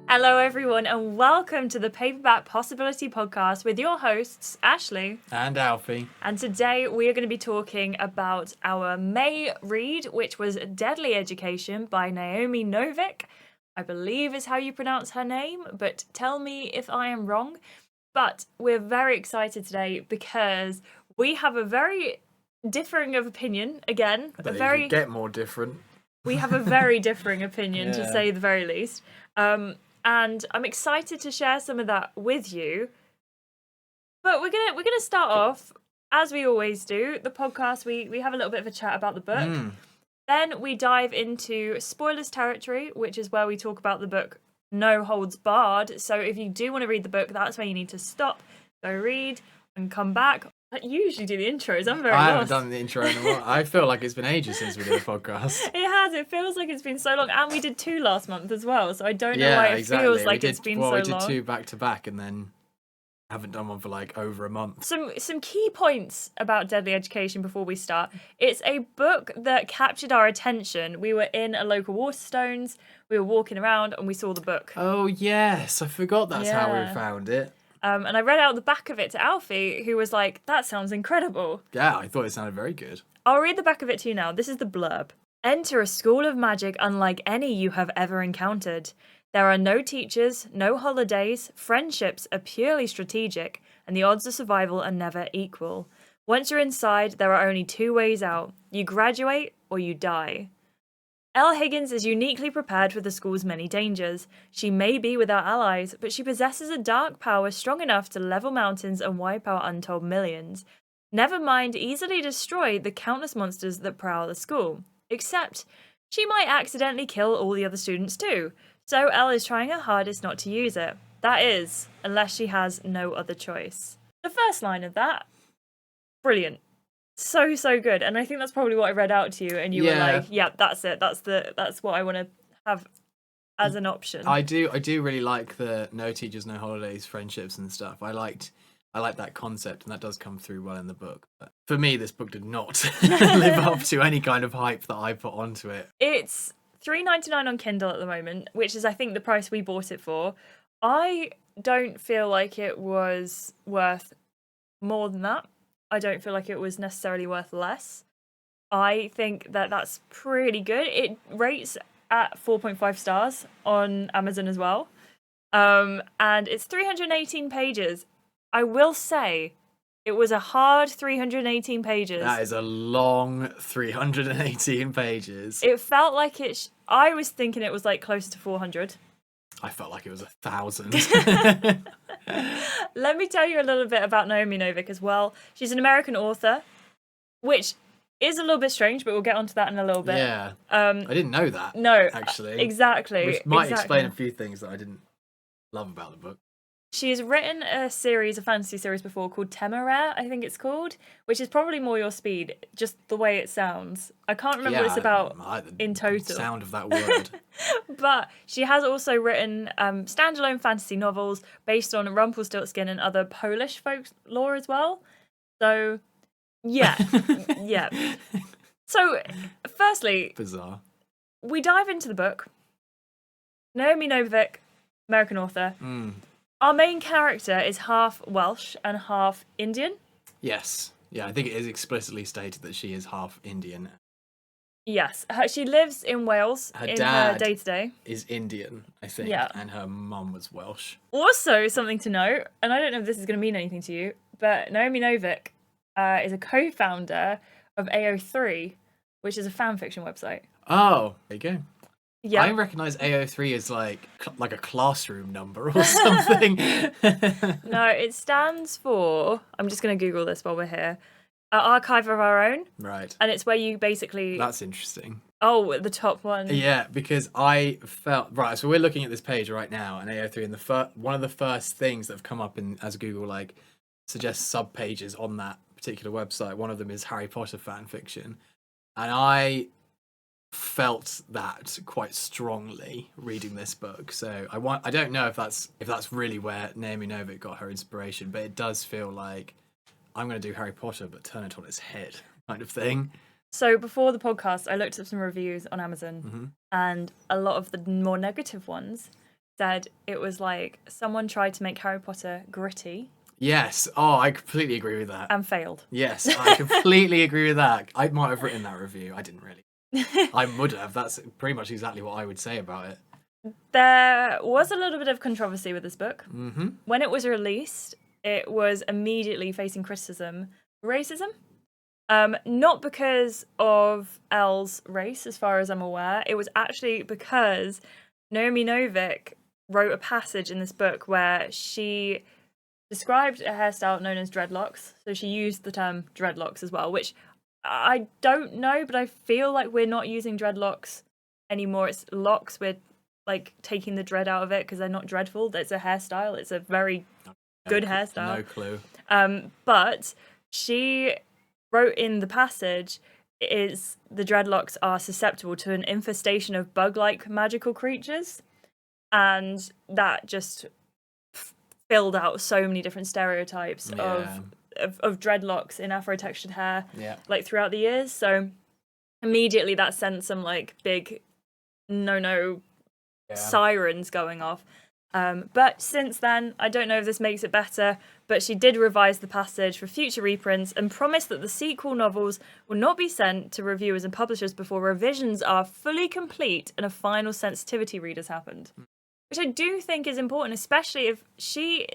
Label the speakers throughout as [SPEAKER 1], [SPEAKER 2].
[SPEAKER 1] Hello, everyone, and welcome to the Paperback Possibility Podcast with your hosts, Ashley
[SPEAKER 2] and Alfie.
[SPEAKER 1] And today we are going to be talking about our May read, which was Deadly Education by Naomi Novik. I believe is how you pronounce her name, but tell me if I am wrong. But we're very excited today because we have a very differing of opinion again.
[SPEAKER 2] You get more different.
[SPEAKER 1] We have a very differing opinion, to say the very least. And I'm excited to share some of that with you. But we're gonna start off, as we always do, the podcast. We have a little bit of a chat about the book. Then we dive into spoilers territory, which is where we talk about the book no holds barred. So if you do want to read the book, that's where you need to stop, go read, and come back. You usually do the intros. I'm very lost.
[SPEAKER 2] I haven't done the intro in a while. I feel like it's been ages since we did a podcast.
[SPEAKER 1] It has. It feels like it's been so long. And we did 2 last month as well. So I don't know why it feels like it's been so long.
[SPEAKER 2] We did 2 back to back and then haven't done one for like over a month.
[SPEAKER 1] Some key points about Deadly Education before we start. It's a book that captured our attention. We were in a local Waterstones. We were walking around and we saw the book.
[SPEAKER 2] Oh, yes. I forgot that's how we found it.
[SPEAKER 1] And I read out the back of it to Alfie, who was like, that sounds incredible.
[SPEAKER 2] Yeah, I thought it sounded very good.
[SPEAKER 1] I'll read the back of it to you now. This is the blurb. Enter a school of magic unlike any you have ever encountered. There are no teachers, no holidays, friendships are purely strategic, and the odds of survival are never equal. Once you're inside, there are only 2 ways out. You graduate or you die. Elle Higgins is uniquely prepared for the school's many dangers. She may be without allies, but she possesses a dark power strong enough to level mountains and wipe out untold millions. Never mind easily destroy the countless monsters that prowl the school. Except, she might accidentally kill all the other students too. So Elle is trying her hardest not to use it. That is, unless she has no other choice. The first line of that, brilliant. So good, and I think that's probably what I read out to you, and you were like, "Yeah, that's it. That's what I want to have as an option."
[SPEAKER 2] I do really like the no teachers, no holidays, friendships and stuff. I like that concept, and that does come through well in the book. But for me, this book did not live up to any kind of hype that I put onto it.
[SPEAKER 1] It's $3.99 on Kindle at the moment, which is I think the price we bought it for. I don't feel like it was worth more than that. I don't feel like it was necessarily worth less. I think that that's pretty good. It rates at 4.5 stars on Amazon as well. And it's 318 pages. I will say it was a hard 318 pages.
[SPEAKER 2] That is a long 318 pages.
[SPEAKER 1] It felt like I was thinking it was like closer to 400.
[SPEAKER 2] I felt like it was 1,000.
[SPEAKER 1] Let me tell you a little bit about Naomi Novik as well. She's an American author, which is a little bit strange, but we'll get onto that in a little bit.
[SPEAKER 2] Yeah. I didn't know that.
[SPEAKER 1] No,
[SPEAKER 2] actually.
[SPEAKER 1] Exactly.
[SPEAKER 2] Which might explain a few things that I didn't love about the book.
[SPEAKER 1] She has written a fantasy series before called Temeraire, I think it's called, which is probably more your speed, just the way it sounds. I can't remember what it's about in total.
[SPEAKER 2] The sound of that word.
[SPEAKER 1] But she has also written standalone fantasy novels based on Rumpelstiltskin and other Polish folklore as well. So, yeah. Yeah. So, firstly,
[SPEAKER 2] bizarre.
[SPEAKER 1] We dive into the book. Naomi Novik, American author. Our main character is half Welsh and half Indian.
[SPEAKER 2] Yes. Yeah, I think it is explicitly stated that she is half Indian.
[SPEAKER 1] Yes. She lives in Wales in her day-to-day.
[SPEAKER 2] Is Indian, I think, and her mum was Welsh.
[SPEAKER 1] Also, something to note, and I don't know if this is going to mean anything to you, but Naomi Novik is a co-founder of AO3, which is a fan fiction website.
[SPEAKER 2] Oh, there you go.
[SPEAKER 1] Yeah.
[SPEAKER 2] I recognise AO3 as like a classroom number or something.
[SPEAKER 1] No, it stands for, I'm just going to Google this while we're here, Archive of Our Own.
[SPEAKER 2] Right.
[SPEAKER 1] And it's where you basically...
[SPEAKER 2] That's interesting.
[SPEAKER 1] Oh, the top one.
[SPEAKER 2] Yeah, because I felt... Right, so we're looking at this page right now, and AO3, and one of the first things that have come up as Google like suggests sub-pages on that particular website, one of them is Harry Potter fan fiction. And I felt that quite strongly reading this book. So I don't know if that's really where Naomi Novik got her inspiration, but it does feel like I'm going to do Harry Potter but turn it on its head kind of thing.
[SPEAKER 1] So before the podcast, I looked up some reviews on Amazon, and a lot of the more negative ones said it was like someone tried to make Harry Potter gritty
[SPEAKER 2] Yes. Oh, I completely agree with that.
[SPEAKER 1] and failed.
[SPEAKER 2] Yes, I completely agree with that. I might have written that review. I didn't really. I would have. That's pretty much exactly what I would say about it.
[SPEAKER 1] There was a little bit of controversy with this book.
[SPEAKER 2] Mm-hmm.
[SPEAKER 1] When it was released, it was immediately facing criticism. Racism? Not because of Elle's race, as far as I'm aware. It was actually because Naomi Novik wrote a passage in this book where she described a hairstyle known as dreadlocks. So she used the term dreadlocks as well, which I don't know, but I feel like we're not using dreadlocks anymore. It's locks. We're like taking the dread out of it because they're not dreadful. It's a hairstyle. It's a very good hairstyle.
[SPEAKER 2] No clue.
[SPEAKER 1] But she wrote in the passage is the dreadlocks are susceptible to an infestation of bug-like magical creatures, and that just filled out so many different stereotypes of dreadlocks in afro-textured hair like throughout the years. So immediately that sent some like big no sirens going off. But since then, I don't know if this makes it better, but she did revise the passage for future reprints and promised that the sequel novels will not be sent to reviewers and publishers before revisions are fully complete and a final sensitivity read has happened. Which I do think is important, especially if she,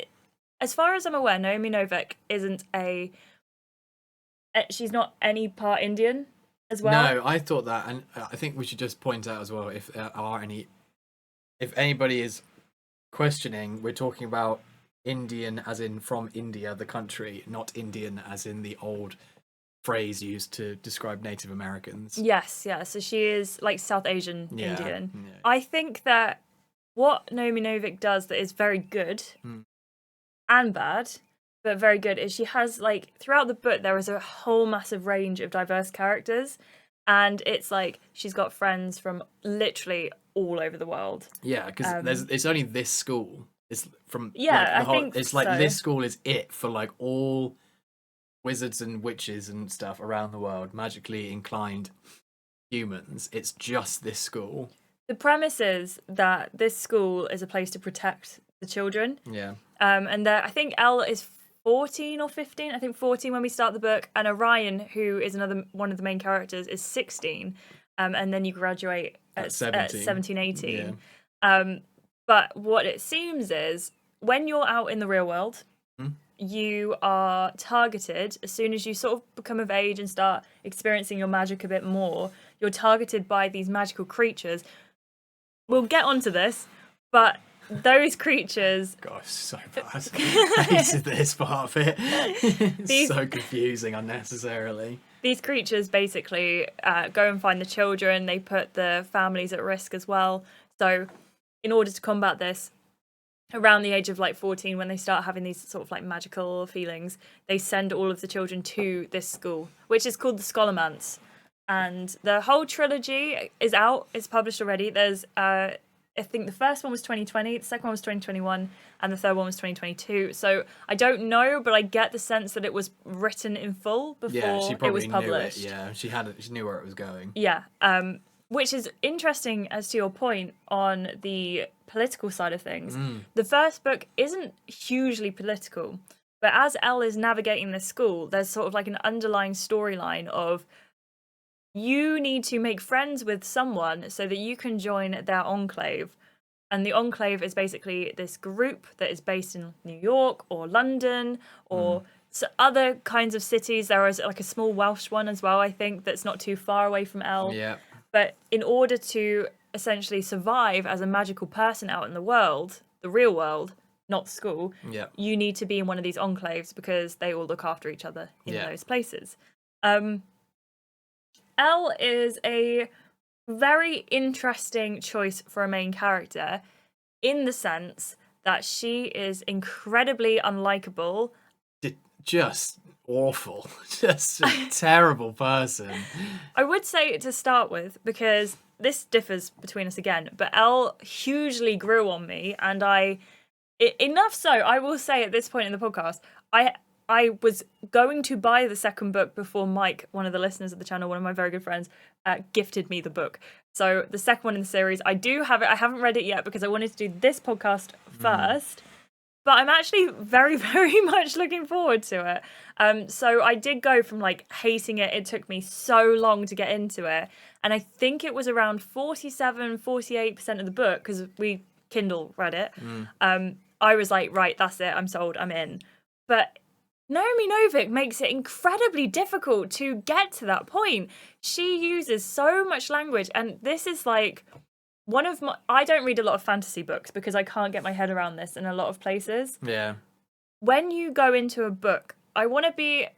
[SPEAKER 1] as far as I'm aware, Naomi Novik she's not any part Indian as well.
[SPEAKER 2] No, I thought that, and I think we should just point out as well if anybody is questioning, we're talking about Indian as in from India, the country, not Indian as in the old phrase used to describe Native Americans.
[SPEAKER 1] Yes, yeah. So she is like South Asian Indian. Yeah. I think that what Naomi Novik does that is very good and bad, but very good, is she has like throughout the book there is a whole massive range of diverse characters, and it's like she's got friends from literally all over the world.
[SPEAKER 2] Yeah, because it's only this school. It's from
[SPEAKER 1] I think
[SPEAKER 2] it's like
[SPEAKER 1] so.
[SPEAKER 2] This school is it for like all wizards and witches and stuff around the world, magically inclined humans. It's just this school.
[SPEAKER 1] The premise is that this school is a place to protect the children.
[SPEAKER 2] Yeah.
[SPEAKER 1] And I think Elle is 14 or 15. I think 14 when we start the book, and Orion, who is another one of the main characters, is 16. And then you graduate at 17, 18. Yeah. But what it seems is when you're out in the real world, you are targeted as soon as you sort of become of age and start experiencing your magic a bit more. You're targeted by these magical creatures. We'll get onto this, but those creatures...
[SPEAKER 2] Gosh, so bad. I hated this part of it. It's so confusing unnecessarily.
[SPEAKER 1] These creatures basically go and find the children. They put the families at risk as well. So in order to combat this, around the age of like 14, when they start having these sort of like magical feelings, they send all of the children to this school, which is called the Scholomance. And the whole trilogy is out. It's published already. There's, I think the first one was 2020, the second one was 2021, and the third one was 2022. So I don't know, but I get the sense that it was written in full before
[SPEAKER 2] she probably
[SPEAKER 1] it was published.
[SPEAKER 2] Knew it. Yeah, she knew where it was going.
[SPEAKER 1] Yeah, which is interesting as to your point on the political side of things. The first book isn't hugely political, but as Elle is navigating this school, there's sort of like an underlying storyline of you need to make friends with someone so that you can join their enclave. And the enclave is basically this group that is based in New York or London or other kinds of cities. There is like a small Welsh one as well, I think, that's not too far away from Elle.
[SPEAKER 2] Yeah.
[SPEAKER 1] But in order to essentially survive as a magical person out in the world, the real world, not school, you need to be in one of these enclaves because they all look after each other in those places. Elle is a very interesting choice for a main character in the sense that she is incredibly unlikable.
[SPEAKER 2] Just awful. Just a terrible person.
[SPEAKER 1] I would say to start with, because this differs between us again, but Elle hugely grew on me, and enough so, I will say at this point in the podcast, I I was going to buy the second book before Mike, one of the listeners of the channel, one of my very good friends, gifted me the book. So the second one in the series, I do have it. I haven't read it yet because I wanted to do this podcast first. But I'm actually very, very much looking forward to it. So I did go from like hating it. It took me so long to get into it. And I think it was around 48% of the book, because we Kindle read it. I was like, right, that's it. I'm sold. I'm in. But Naomi Novik makes it incredibly difficult to get to that point. She uses so much language. And this is like one of my... I don't read a lot of fantasy books because I can't get my head around this in a lot of places.
[SPEAKER 2] Yeah.
[SPEAKER 1] When you go into a book, I want to be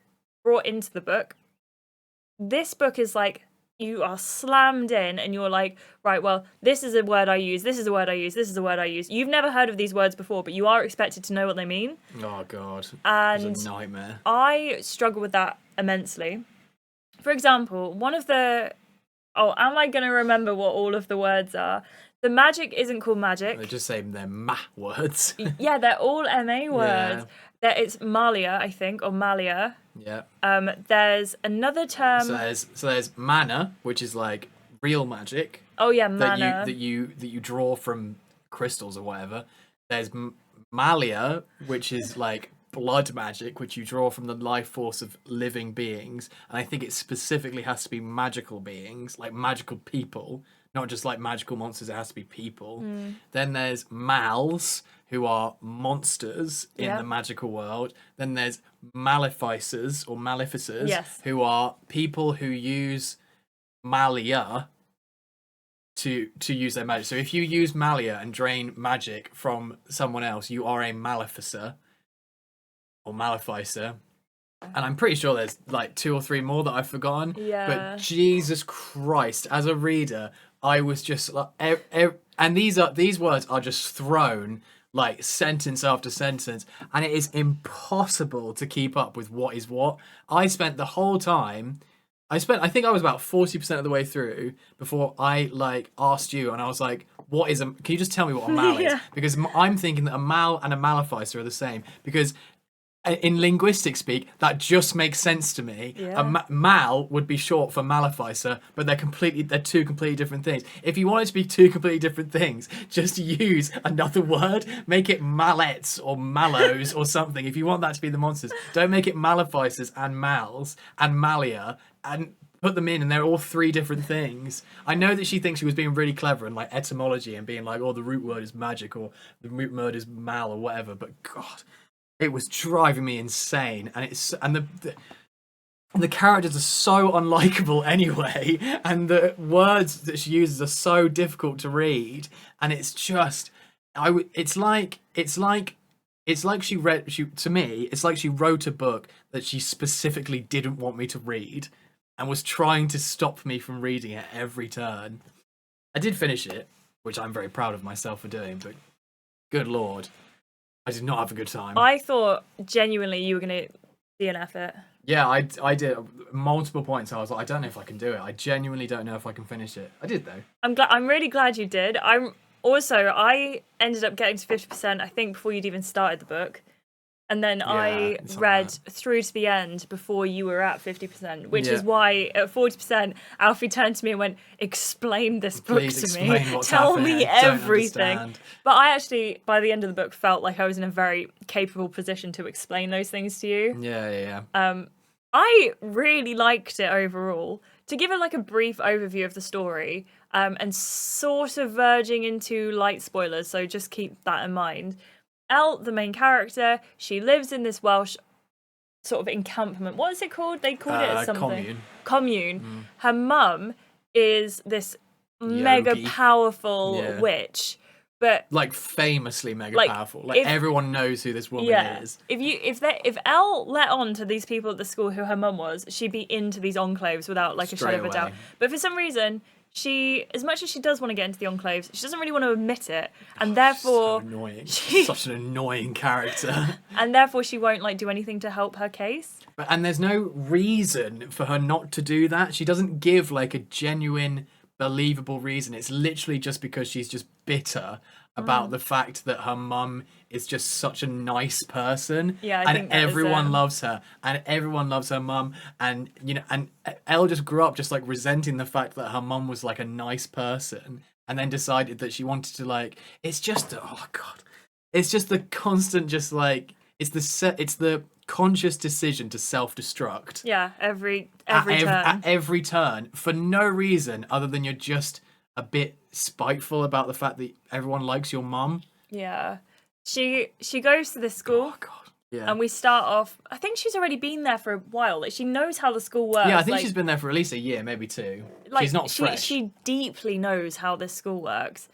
[SPEAKER 1] brought into the book. This book is like, you are slammed in and you're like, right, well, this is a word I use, this is a word I use, this is a word I use. You've never heard of these words before, but you are expected to know what they mean.
[SPEAKER 2] Oh, God.
[SPEAKER 1] And
[SPEAKER 2] it's a nightmare.
[SPEAKER 1] I struggle with that immensely. For example, one of the... Oh, am I going to remember what all of the words are? The magic isn't called magic.
[SPEAKER 2] They just say they're words.
[SPEAKER 1] Yeah, they're all MA words.
[SPEAKER 2] Yeah.
[SPEAKER 1] It's Malia, I think, or Malia.
[SPEAKER 2] Yeah.
[SPEAKER 1] There's another term.
[SPEAKER 2] So there's mana, which is like real magic.
[SPEAKER 1] Oh yeah, mana.
[SPEAKER 2] That you draw from crystals or whatever. There's Malia, which is like blood magic, which you draw from the life force of living beings. And I think it specifically has to be magical beings, like magical people, not just like magical monsters. It has to be people. Then there's Mals, who are monsters in the magical world. Then there's Maleficers or Maleficers, who are people who use Malia to use their magic. So if you use Malia and drain magic from someone else, you are a Maleficer or Maleficer. And I'm pretty sure there's like 2 or 3 more that I've forgotten.
[SPEAKER 1] Yeah.
[SPEAKER 2] But Jesus Christ, as a reader, I was just like, and these words are just thrown like sentence after sentence, and it is impossible to keep up with what is what. I spent the whole time. I think I was about 40% of the way through before I like asked you, and I was like, "What is a? Can you just tell me what a mal is?" Because I'm thinking that a mal and a maleficer are the same. Because in linguistic speak, that just makes sense to me.
[SPEAKER 1] Yeah.
[SPEAKER 2] Mal would be short for maleficer, but they're 2 completely different things. If you want it to be 2 completely different things, just use another word. Make it mallets or mallows or something. If you want that to be the monsters, don't make it maleficers and mals and malia and put them in, and they're all 3 different things. I know that she thinks she was being really clever in like etymology and being like, oh, the root word is magic or the root word is mal or whatever, but God, it was driving me insane, and the characters are so unlikable anyway, and the words that she uses are so difficult to read, and it's just, it's like she wrote a book that she specifically didn't want me to read, and was trying to stop me from reading it every turn. I did finish it, which I'm very proud of myself for doing, but good Lord, I did not have a good time.
[SPEAKER 1] I thought genuinely you were going to DNF it.
[SPEAKER 2] Yeah, I did multiple points. I was like, I don't know if I can do it. I genuinely don't know if I can finish it. I did though.
[SPEAKER 1] I'm really glad you did. I ended up getting to 50%, I think, before you'd even started the book. And then I read through to the end before you were at 50%, which is why at 40%, Alfie turned to me and went, explain this book to me. Tell me everything. But I actually, by the end of the book, felt like I was in a very capable position to explain those things to you.
[SPEAKER 2] Yeah.
[SPEAKER 1] I really liked it overall. To give it like a brief overview of the story, and sort of verging into light spoilers, so just keep that in mind. Elle, the main character, she lives in this Welsh sort of encampment. What is it called? They called it something. Commune. Her mum is this mega powerful witch, but
[SPEAKER 2] like famously mega powerful. Like everyone knows who this woman is.
[SPEAKER 1] If Elle let on to these people at the school who her mum was, she'd be into these enclaves without like a shadow of a doubt. But for some reason, she, as much as she does want to get into the enclaves, she doesn't really want to admit it, and therefore
[SPEAKER 2] so annoying. Such an annoying character.
[SPEAKER 1] And therefore she won't like do anything to help her case.
[SPEAKER 2] And there's no reason for her not to do that. She doesn't give like a genuine, believable reason. It's literally just because she's just bitter about the fact that her mum is just such a nice person.
[SPEAKER 1] Yeah, I
[SPEAKER 2] and
[SPEAKER 1] think that is,
[SPEAKER 2] everyone loves her, and everyone loves her mum, and and Elle just grew up just like resenting the fact that her mum was like a nice person, and then decided that she wanted to like. It's just oh god, it's just the constant, just like it's the conscious decision to self-destruct.
[SPEAKER 1] Yeah, every
[SPEAKER 2] at
[SPEAKER 1] turn.
[SPEAKER 2] At every turn, for no reason other than you're just a bit spiteful about the fact that everyone likes your mum.
[SPEAKER 1] Yeah. She goes to this school.
[SPEAKER 2] Oh god. Yeah.
[SPEAKER 1] And we start off. I think she's already been there for a while. Like, she knows how the school works.
[SPEAKER 2] Yeah, I think she's been there for at least a year, maybe 2.
[SPEAKER 1] Like,
[SPEAKER 2] she's not fresh.
[SPEAKER 1] She deeply knows how this school works.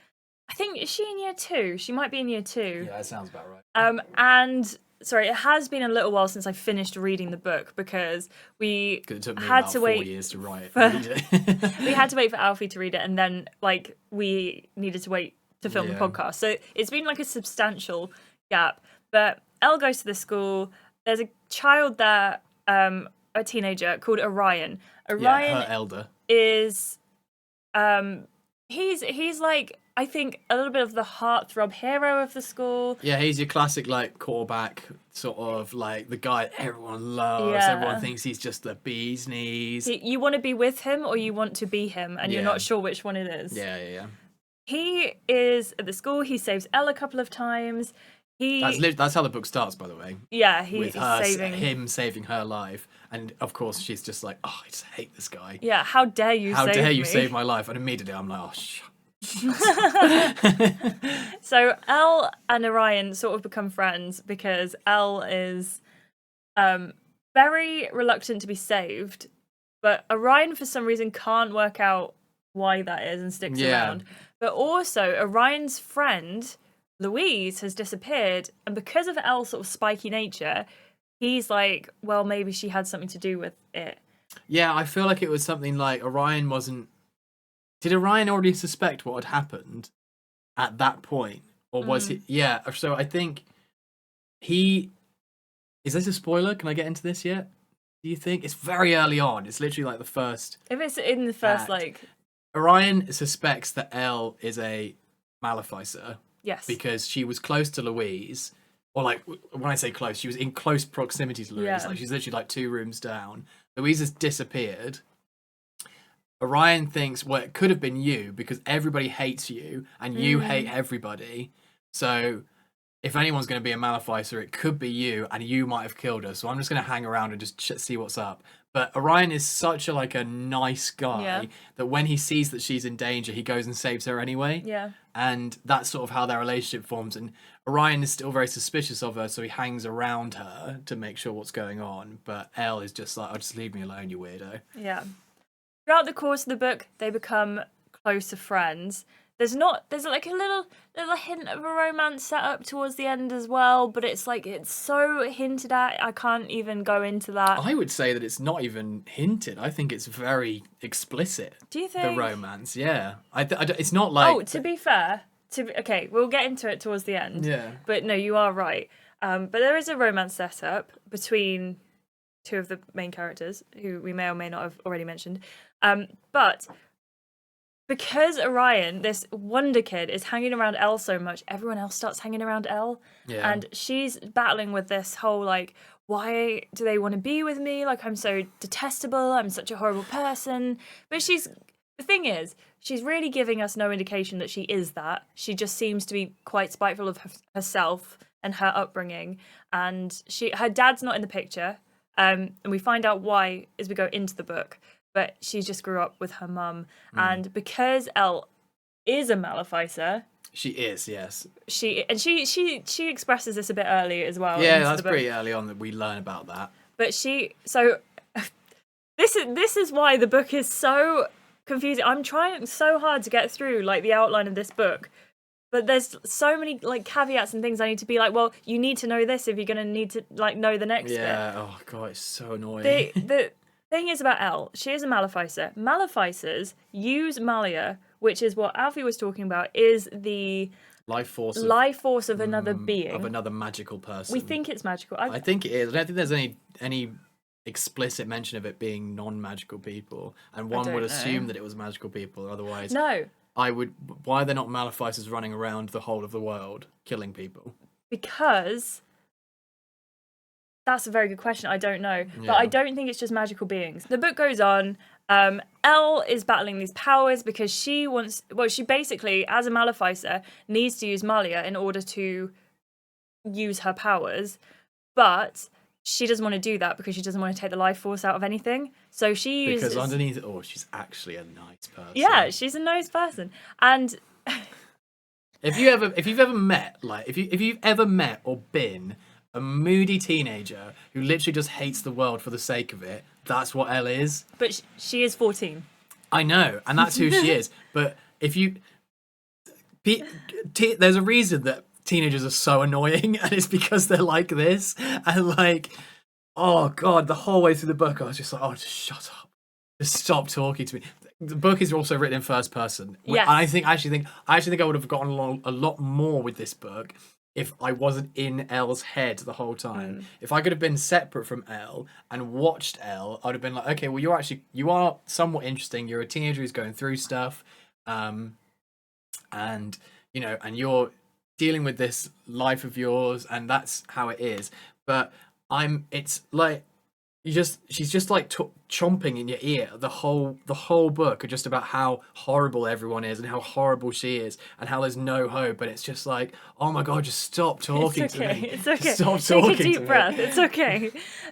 [SPEAKER 1] I think, is she in year 2? She might be in year 2.
[SPEAKER 2] Yeah, that sounds about right.
[SPEAKER 1] And sorry, it has been a little while since I finished reading the book because we
[SPEAKER 2] It took me
[SPEAKER 1] had
[SPEAKER 2] about
[SPEAKER 1] to
[SPEAKER 2] 4
[SPEAKER 1] wait
[SPEAKER 2] years to read it.
[SPEAKER 1] we had to wait for Alfie to read it, and then like we needed to wait to film the podcast. So it's been like a substantial gap. But Elle goes to the school. There's a child there, a teenager called Orion. Orion
[SPEAKER 2] her elder
[SPEAKER 1] is he's like, I think, a little bit of the heartthrob hero of the school.
[SPEAKER 2] Yeah, he's your classic like quarterback, sort of like the guy everyone loves.
[SPEAKER 1] Yeah.
[SPEAKER 2] Everyone thinks he's just the bee's knees.
[SPEAKER 1] You want to be with him or you want to be him, and you're not sure which one it is.
[SPEAKER 2] Yeah.
[SPEAKER 1] He is at the school. He saves Elle a couple of times.
[SPEAKER 2] That's how the book starts, by the way.
[SPEAKER 1] Yeah,
[SPEAKER 2] with him saving her life, and of course she's just like, oh, I just hate this guy.
[SPEAKER 1] Yeah, how dare you?
[SPEAKER 2] How dare you
[SPEAKER 1] me?
[SPEAKER 2] save my life? And immediately I'm like, oh,
[SPEAKER 1] So Elle and Orion sort of become friends because Elle is very reluctant to be saved, but Orion for some reason can't work out why that is and sticks around. But also Orion's friend Louise has disappeared, and because of Elle's sort of spiky nature, he's like, well, maybe she had something to do with it.
[SPEAKER 2] Yeah, I feel like it was something like Orion wasn't. Did Orion already suspect what had happened at that point? Or was he? Yeah, so I think he. Is this a spoiler? Can I get into this yet? Do you think? It's very early on. It's literally like the first.
[SPEAKER 1] If it's in the first,
[SPEAKER 2] act.
[SPEAKER 1] like.
[SPEAKER 2] Orion suspects that Elle is a Maleficer.
[SPEAKER 1] Yes.
[SPEAKER 2] Because she was close to Louise. Or like, when I say close, she was in close proximity to Louise.
[SPEAKER 1] Yeah.
[SPEAKER 2] Like, she's literally like 2 rooms down. Louise has disappeared. Orion thinks, well, it could have been you because everybody hates you and you hate everybody. So if anyone's going to be a Maleficer, it could be you, and you might have killed her. So I'm just going to hang around and just see what's up. But Orion is such a nice guy that when he sees that she's in danger, he goes and saves her anyway.
[SPEAKER 1] Yeah.
[SPEAKER 2] And that's sort of how their relationship forms. And Orion is still very suspicious of her, so he hangs around her to make sure what's going on. But Elle is just like, oh, just leave me alone, you weirdo.
[SPEAKER 1] Yeah. Throughout the course of the book, they become closer friends. There's like a little hint of a romance set up towards the end as well, but it's so hinted at, I can't even go into that.
[SPEAKER 2] I would say that it's not even hinted. I think it's very explicit.
[SPEAKER 1] Do you think?
[SPEAKER 2] The romance, yeah. It's not like...
[SPEAKER 1] Oh, to be fair, okay, we'll get into it towards the end.
[SPEAKER 2] Yeah.
[SPEAKER 1] But no, you are right. But there is a romance set up between 2 of the main characters, who we may or may not have already mentioned. But because Orion, this wonder kid, is hanging around Elle so much, everyone else starts hanging around Elle.
[SPEAKER 2] Yeah.
[SPEAKER 1] And she's battling with this whole, like, why do they want to be with me? Like, I'm so detestable. I'm such a horrible person. But the thing is, she's really giving us no indication that she is that. She just seems to be quite spiteful of herself and her upbringing. And her dad's not in the picture. And we find out why as we go into the book. But she just grew up with her mum. And because Elle is a Maleficer...
[SPEAKER 2] She is, yes.
[SPEAKER 1] She expresses this a bit early as well.
[SPEAKER 2] Yeah, that's pretty early on that we learn about that.
[SPEAKER 1] But this is why the book is so confusing. I'm trying so hard to get through like the outline of this book. But there's so many like caveats and things I need to be like, well, you need to know this if you're going to need to like know the next bit.
[SPEAKER 2] Yeah, oh god, it's so annoying.
[SPEAKER 1] The thing is about Elle, she is a Maleficer. Maleficers use Malia, which is what Alfie was talking about, is the life force of another being.
[SPEAKER 2] Of another magical person.
[SPEAKER 1] We think it's magical.
[SPEAKER 2] I think it is. I don't think there's any explicit mention of it being non-magical people. And one would assume that it was magical people, otherwise...
[SPEAKER 1] No.
[SPEAKER 2] why are there not Malefacers running around the whole of the world killing people?
[SPEAKER 1] Because that's a very good question. I don't know.
[SPEAKER 2] Yeah.
[SPEAKER 1] But I don't think it's just magical beings. The book goes on. Elle is battling these powers because she basically, as a Maleficer, needs to use Malia in order to use her powers. But she doesn't want to do that because she doesn't want to take the life force out of anything. So she uses...
[SPEAKER 2] Because underneath it all, she's actually a nice person.
[SPEAKER 1] Yeah, she's a nice person. And...
[SPEAKER 2] If you've ever met or been a moody teenager who literally just hates the world for the sake of it, that's what Elle is.
[SPEAKER 1] But she is 14.
[SPEAKER 2] I know, and that's who she is. But if you... there's a reason that teenagers are so annoying, and it's because they're like this. And like, oh God, the whole way through the book, I was just like, oh, just shut up. Just stop talking to me. The book is also written in first person.
[SPEAKER 1] Yes.
[SPEAKER 2] And I actually think I would have gotten along a lot more with this book if I wasn't in Elle's head the whole time. If I could have been separate from Elle and watched Elle, I'd have been like, okay, well, you are somewhat interesting. You're a teenager who's going through stuff, and and you're dealing with this life of yours, and that's how it is. But it's like she's just like chomping in your ear the whole book, are just about how horrible everyone is and how horrible she is and how there's no hope. And it's just like, oh my God, just stop talking to me.
[SPEAKER 1] It's okay.
[SPEAKER 2] Just stop talking
[SPEAKER 1] Take a deep
[SPEAKER 2] to
[SPEAKER 1] breath.
[SPEAKER 2] me.
[SPEAKER 1] It's okay.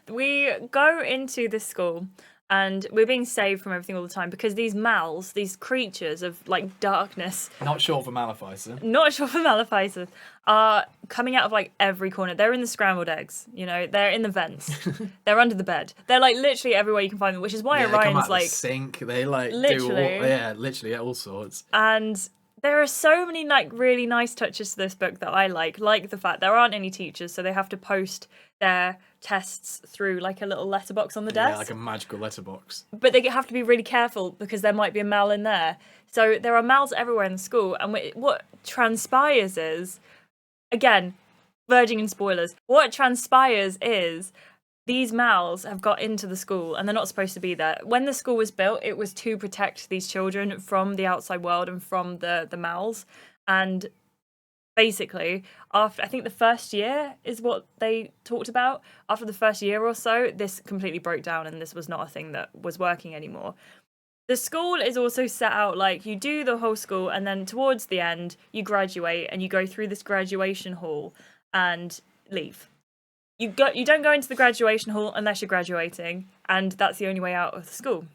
[SPEAKER 1] We go into this school and we're being saved from everything all the time because these Mals, these creatures of like darkness,
[SPEAKER 2] Not short for Maleficer.
[SPEAKER 1] not sure for Maleficent, are coming out of like every corner. They're in the scrambled eggs, they're in the vents, they're under the bed. They're like literally everywhere you can find them, which is why
[SPEAKER 2] They come
[SPEAKER 1] Orion's
[SPEAKER 2] out
[SPEAKER 1] like
[SPEAKER 2] the sink. They like
[SPEAKER 1] Literally.
[SPEAKER 2] literally all sorts.
[SPEAKER 1] And there are so many like really nice touches to this book that I like the fact there aren't any teachers, so they have to post their tests through like a little letterbox on the desk.
[SPEAKER 2] Yeah, like a magical letterbox.
[SPEAKER 1] But they have to be really careful because there might be a Mal in there. So there are Mals everywhere in the school, and what transpires is, again, verging in spoilers, what transpires is these Mals have got into the school and they're not supposed to be there. When the school was built, it was to protect these children from the outside world and from the Mals. And basically, after, I think the first year is what they talked about. After the first year or so, this completely broke down and this was not a thing that was working anymore. The school is also set out like you do the whole school and then towards the end, you graduate and you go through this graduation hall and leave. You don't go into the graduation hall unless you're graduating, and that's the only way out of the school.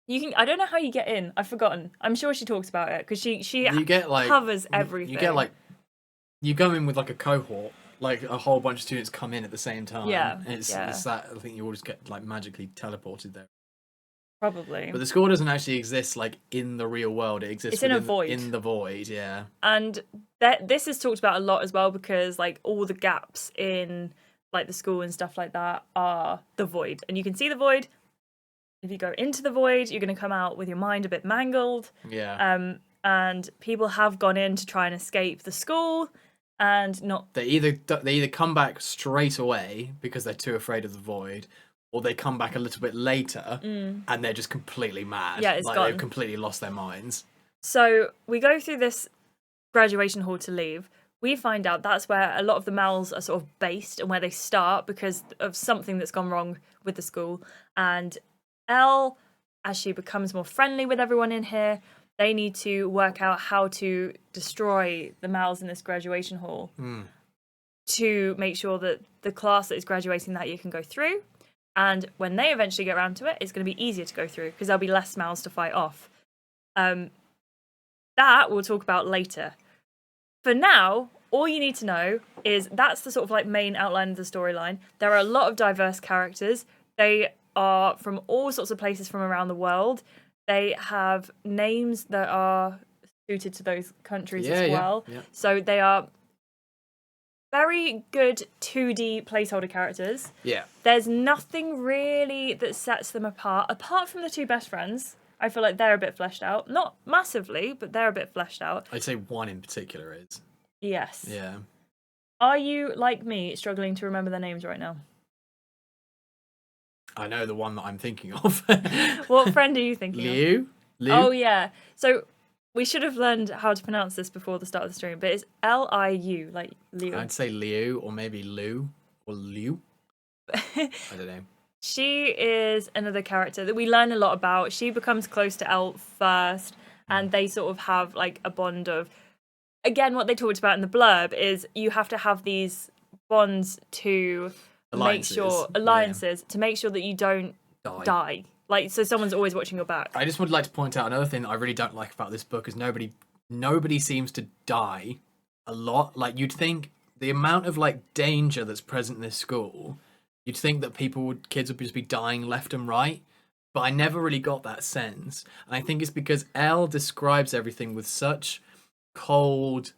[SPEAKER 1] I don't know how you get in. I've forgotten. I'm sure she talks about it because she covers everything.
[SPEAKER 2] You go in with like a cohort, like a whole bunch of students come in at the same time.
[SPEAKER 1] Yeah,
[SPEAKER 2] It's that I think you all just get like magically teleported there.
[SPEAKER 1] Probably.
[SPEAKER 2] But the school doesn't actually exist like in the real world. It exists
[SPEAKER 1] in a void.
[SPEAKER 2] In the void, yeah.
[SPEAKER 1] And this is talked about a lot as well because like all the gaps in like the school and stuff like that are the void, and you can see the void. If you go into the void, you're going to come out with your mind a bit mangled.
[SPEAKER 2] Yeah.
[SPEAKER 1] And people have gone in to try and escape the school, and not.
[SPEAKER 2] They either come back straight away because they're too afraid of the void, or they come back a little bit later and they're just completely mad.
[SPEAKER 1] Yeah, it's
[SPEAKER 2] like
[SPEAKER 1] gone.
[SPEAKER 2] They've completely lost their minds.
[SPEAKER 1] So we go through this graduation hall to leave. We find out that's where a lot of the Mals are sort of based and where they start because of something that's gone wrong with the school. And Elle, as she becomes more friendly with everyone in here, they need to work out how to destroy the Mals in this graduation hall to make sure that the class that is graduating that year can go through. And when they eventually get around to it, it's going to be easier to go through because there'll be less Mals to fight off. That we'll talk about later. For now, all you need to know is that's the sort of like main outline of the storyline. There are a lot of diverse characters. They are from all sorts of places from around the world. They have names that are suited to those countries as well.
[SPEAKER 2] Yeah.
[SPEAKER 1] So they are very good 2D placeholder characters.
[SPEAKER 2] Yeah.
[SPEAKER 1] There's nothing really that sets them apart from the two best friends. I feel like they're a bit fleshed out. Not massively, but they're a bit fleshed out.
[SPEAKER 2] I'd say one in particular is.
[SPEAKER 1] Yes.
[SPEAKER 2] Yeah.
[SPEAKER 1] Are you, like me, struggling to remember their names right now?
[SPEAKER 2] I know the one that I'm thinking of.
[SPEAKER 1] What friend are you thinking of?
[SPEAKER 2] Liu?
[SPEAKER 1] Oh, yeah. So We should have learned how to pronounce this before the start of the stream, but it's Liu, like Liu.
[SPEAKER 2] I'd say Liu or maybe Lou or Liu. I don't know.
[SPEAKER 1] She is another character that we learn a lot about. She becomes close to Elle first, and they sort of have like a bond of, again, what they talked about in the blurb is you have to have these bonds to
[SPEAKER 2] Alliances.
[SPEAKER 1] to make sure that you don't die. Like, so someone's always watching your back.
[SPEAKER 2] I just would like to point out another thing that I really don't like about this book is nobody seems to die a lot. Like, you'd think the amount of like danger that's present in this school, you'd think that kids would just be dying left and right, but I never really got that sense. And I think it's because Elle describes everything with such cold,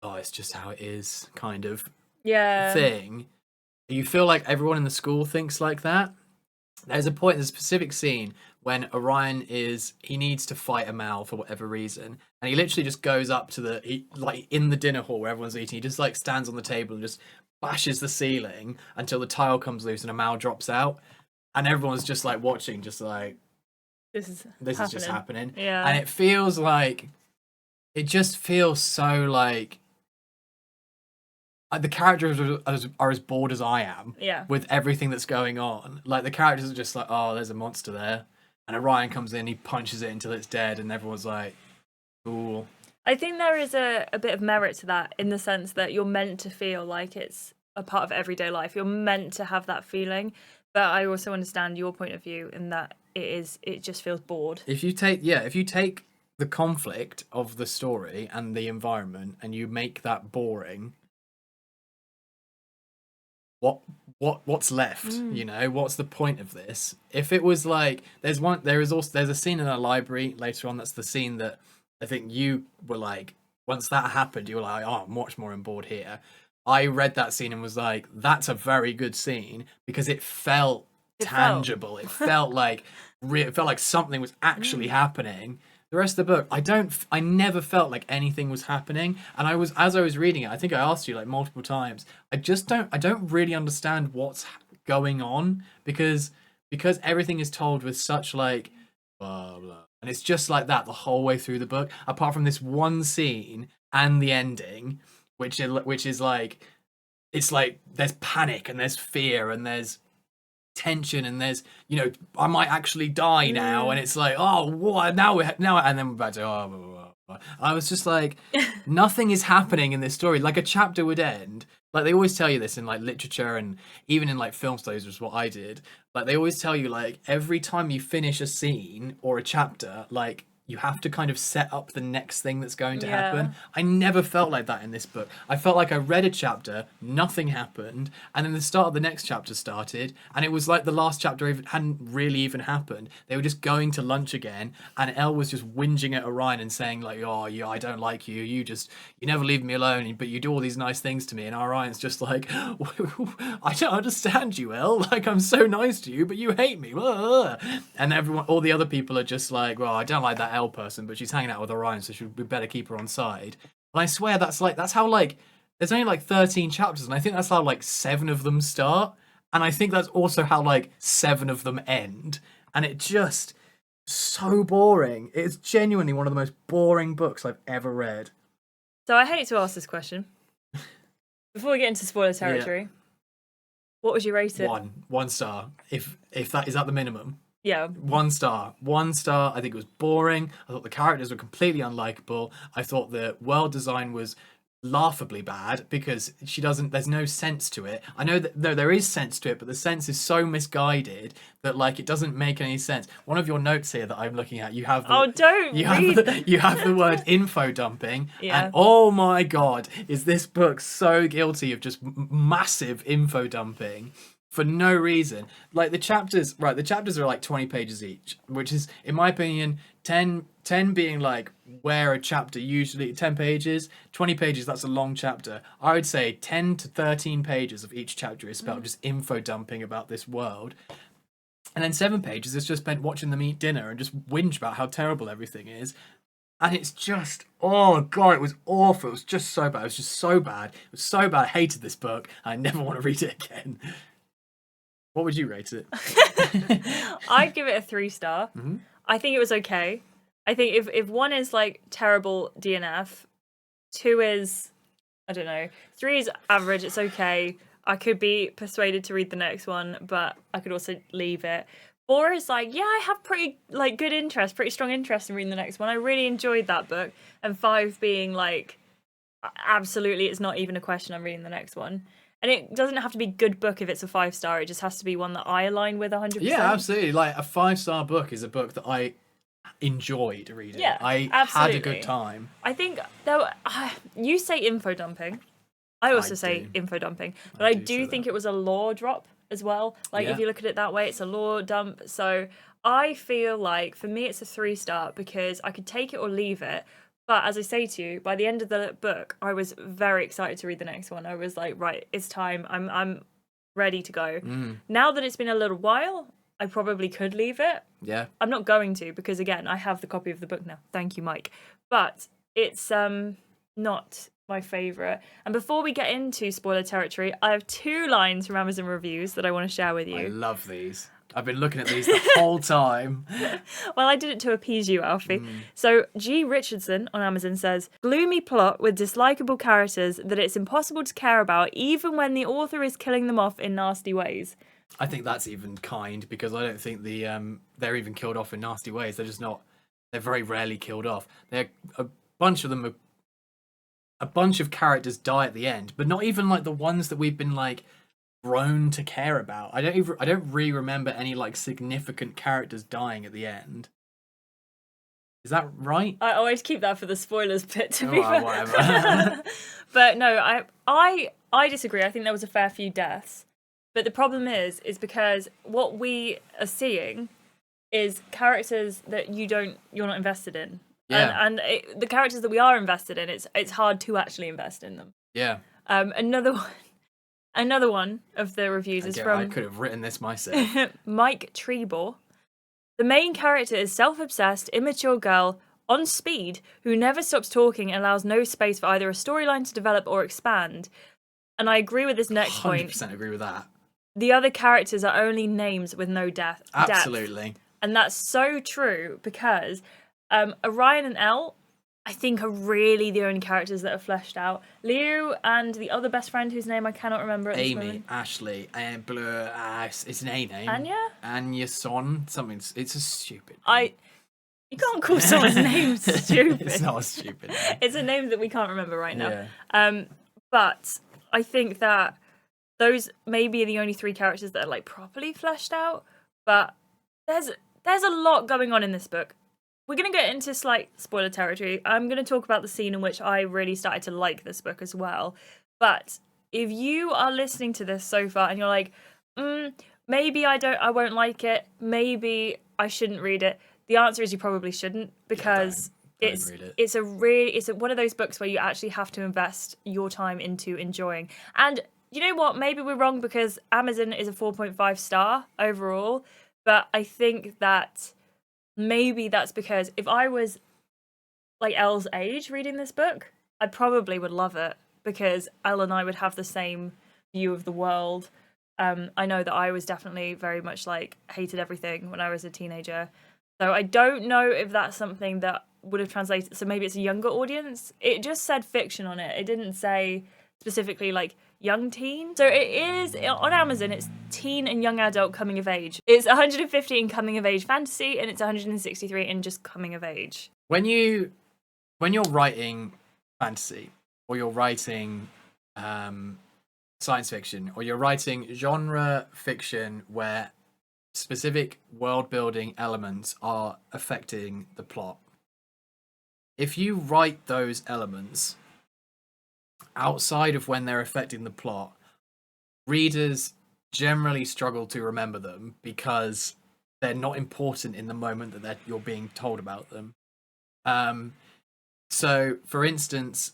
[SPEAKER 2] it's just how it is kind of thing. You feel like everyone in the school thinks like that. There's a specific scene when Orion he needs to fight Amal for whatever reason, and he literally just goes up to in the dinner hall where everyone's eating, he just like stands on the table and just bashes the ceiling until the tile comes loose and Amal drops out, and everyone's just like watching, just like this is just happening.
[SPEAKER 1] Yeah.
[SPEAKER 2] And it just feels so like the characters are as bored as I am with everything that's going on. Like, the characters are just like, oh, there's a monster there. And Orion comes in, he punches it until it's dead, and everyone's like, cool.
[SPEAKER 1] I think there is a bit of merit to that, in the sense that you're meant to feel like it's a part of everyday life. You're meant to have that feeling. But I also understand your point of view in that it just feels bored.
[SPEAKER 2] If you take the conflict of the story and the environment and you make that boring, what's left? You know, what's the point of this? If it was like, there's a scene in a library later on, that's the scene that I think you were like, once that happened, you were like, oh, I'm much more on board here. I read that scene and was like, that's a very good scene, because it felt tangible. It felt like something was actually happening. The rest of the book, I never felt like anything was happening. And as I was reading it, I think I asked you like multiple times, I don't really understand what's going on, because everything is told with such like blah blah, and it's just like that the whole way through the book, apart from this one scene and the ending, which is like, it's like there's panic and there's fear and there's tension and there's, you know, I might actually die now, and it's like, oh, what now, and then we're back to blah, blah, blah. I was just like, nothing is happening in this story. Like, a chapter would end, like they always tell you this in like literature and even in like film studies, which is what I did. Like, they always tell you, like, every time you finish a scene or a chapter, like, you have to kind of set up the next thing that's going to happen. I never felt like that in this book. I felt like I read a chapter, nothing happened, and then the start of the next chapter started, and it was like the last chapter hadn't really even happened. They were just going to lunch again, and Elle was just whinging at Orion and saying like, oh yeah, I don't like you. You never leave me alone, but you do all these nice things to me. And Orion's just like, I don't understand you, Elle. Like, I'm so nice to you, but you hate me. And all the other people are just like, well, I don't like that Elle person, but she's hanging out with Orion, so we better keep her on side. And I swear that's how like there's only like 13 chapters, and I think that's how like 7 of them start, and I think that's also how like 7 of them end, and it just so boring. It's genuinely one of the most boring books I've ever read.
[SPEAKER 1] So I hate to ask this question before we get into spoiler territory. What would you rate it?
[SPEAKER 2] 1 star. If that is at the minimum.
[SPEAKER 1] Yeah.
[SPEAKER 2] 1 star. 1 star. I think it was boring. I thought the characters were completely unlikable. I thought the world design was laughably bad, because there's no sense to it. I know that there is sense to it, but the sense is so misguided that like it doesn't make any sense. One of your notes here that I'm looking at, you have you have the word info dumping, and oh my god, is this book so guilty of just massive info dumping for no reason. Like, the chapters are like 20 pages each, which is, in my opinion, 10 being like where a chapter usually 10 pages, 20 pages, that's a long chapter. I would say 10 to 13 pages of each chapter is spelled just info dumping about this world. And then 7 pages is just spent watching them eat dinner and just whinge about how terrible everything is. And it's just, oh god, it was awful. It was just so bad. It was just so bad. It was so bad. I hated this book. I never want to read it again. What would you rate it?
[SPEAKER 1] I'd give it a 3 star.
[SPEAKER 2] Mm-hmm.
[SPEAKER 1] I think it was okay. I think if one is like terrible DNF, 2 is, I don't know, 3 is average, it's okay. I could be persuaded to read the next one, but I could also leave it. 4 is like, yeah, I have pretty like good interest, pretty strong interest in reading the next one. I really enjoyed that book. And 5 being like, absolutely, it's not even a question, I'm reading the next one. And it doesn't have to be a good book if it's a 5-star. It just has to be one that I align with 100%.
[SPEAKER 2] Yeah, absolutely. Like a 5-star book is a book that I enjoyed reading.
[SPEAKER 1] Yeah,
[SPEAKER 2] I
[SPEAKER 1] absolutely.
[SPEAKER 2] had a good time.
[SPEAKER 1] I think you say info dumping. I also say info dumping, but I do think it was a lore drop as well. Like if you look at it that way, it's a lore dump. So I feel like for me it's a 3-star because I could take it or leave it. But as I say to you, by the end of the book, I was very excited to read the next one. I was like, right, it's time. I'm ready to go. Now that it's been a little while, I probably could leave it.
[SPEAKER 2] Yeah.
[SPEAKER 1] I'm not going to because again, I have the copy of the book now. Thank you, Mike. But it's not my favorite. And before we get into spoiler territory, I have 2 lines from Amazon reviews that I want to share with you.
[SPEAKER 2] I love these. I've been looking at these the whole time.
[SPEAKER 1] Well, I did it to appease you, Alfie. So G. Richardson on Amazon says, gloomy plot with dislikable characters that it's impossible to care about even when the author is killing them off in nasty ways.
[SPEAKER 2] I think that's even kind because I don't think they're even killed off in nasty ways. They're just not. They're very rarely killed off. A bunch of characters die at the end, but not even like the ones that we've been like grown to care about. I don't really remember any like significant characters dying at the end. Is that right?
[SPEAKER 1] I always keep that for the spoilers bit, to be fair.
[SPEAKER 2] Whatever.
[SPEAKER 1] But no, I disagree. I think there was a fair few deaths. But the problem is because what we are seeing is characters that you're not invested in.
[SPEAKER 2] Yeah.
[SPEAKER 1] And the characters that we are invested in, it's hard to actually invest in them.
[SPEAKER 2] Yeah.
[SPEAKER 1] Another one of the reviews is from...
[SPEAKER 2] I could have written this myself.
[SPEAKER 1] Mike Trebor. The main character is self-obsessed, immature girl on speed who never stops talking and allows no space for either a storyline to develop or expand. And I agree with this next point.
[SPEAKER 2] 100% agree with that.
[SPEAKER 1] The other characters are only names with no depth.
[SPEAKER 2] Absolutely.
[SPEAKER 1] And that's so true because Orion and Elle, I think, are really the only characters that are fleshed out. Liu and the other best friend whose name I cannot remember at this moment.
[SPEAKER 2] Amy, Ashley, and it's an A name.
[SPEAKER 1] Anya?
[SPEAKER 2] Anya Son. Something. It's a stupid
[SPEAKER 1] name. You can't call someone's name stupid.
[SPEAKER 2] It's not a stupid name.
[SPEAKER 1] It's a name that we can't remember right now.
[SPEAKER 2] Yeah.
[SPEAKER 1] But I think that those may be the only 3 characters that are like properly fleshed out. But there's a lot going on in this book. We're going to get into slight spoiler territory. I'm going to talk about the scene in which I really started to like this book as well. But if you are listening to this so far and you're like, maybe I won't like it, maybe I shouldn't read it, the answer is you probably shouldn't because it's one of those books where you actually have to invest your time into enjoying. And you know what? Maybe we're wrong because Amazon is a 4.5 star overall, but I think that maybe that's because if I was like Elle's age reading this book, I probably would love it because Elle and I would have the same view of the world. I know that I was definitely very much like hated everything when I was a teenager. So I don't know if that's something that would have translated. So maybe it's a younger audience. It just said fiction on it. It didn't say specifically like young teen. So it is on Amazon. It's teen and young adult coming of age. It's 150 in coming of age fantasy, and it's 163 in just coming of age.
[SPEAKER 2] When you're writing fantasy, or you're writing science fiction, or you're writing genre fiction where specific world building elements are affecting the plot, if you write those elements outside of when they're affecting the plot, readers generally struggle to remember them because they're not important in the moment that you're being told about them. So, for instance,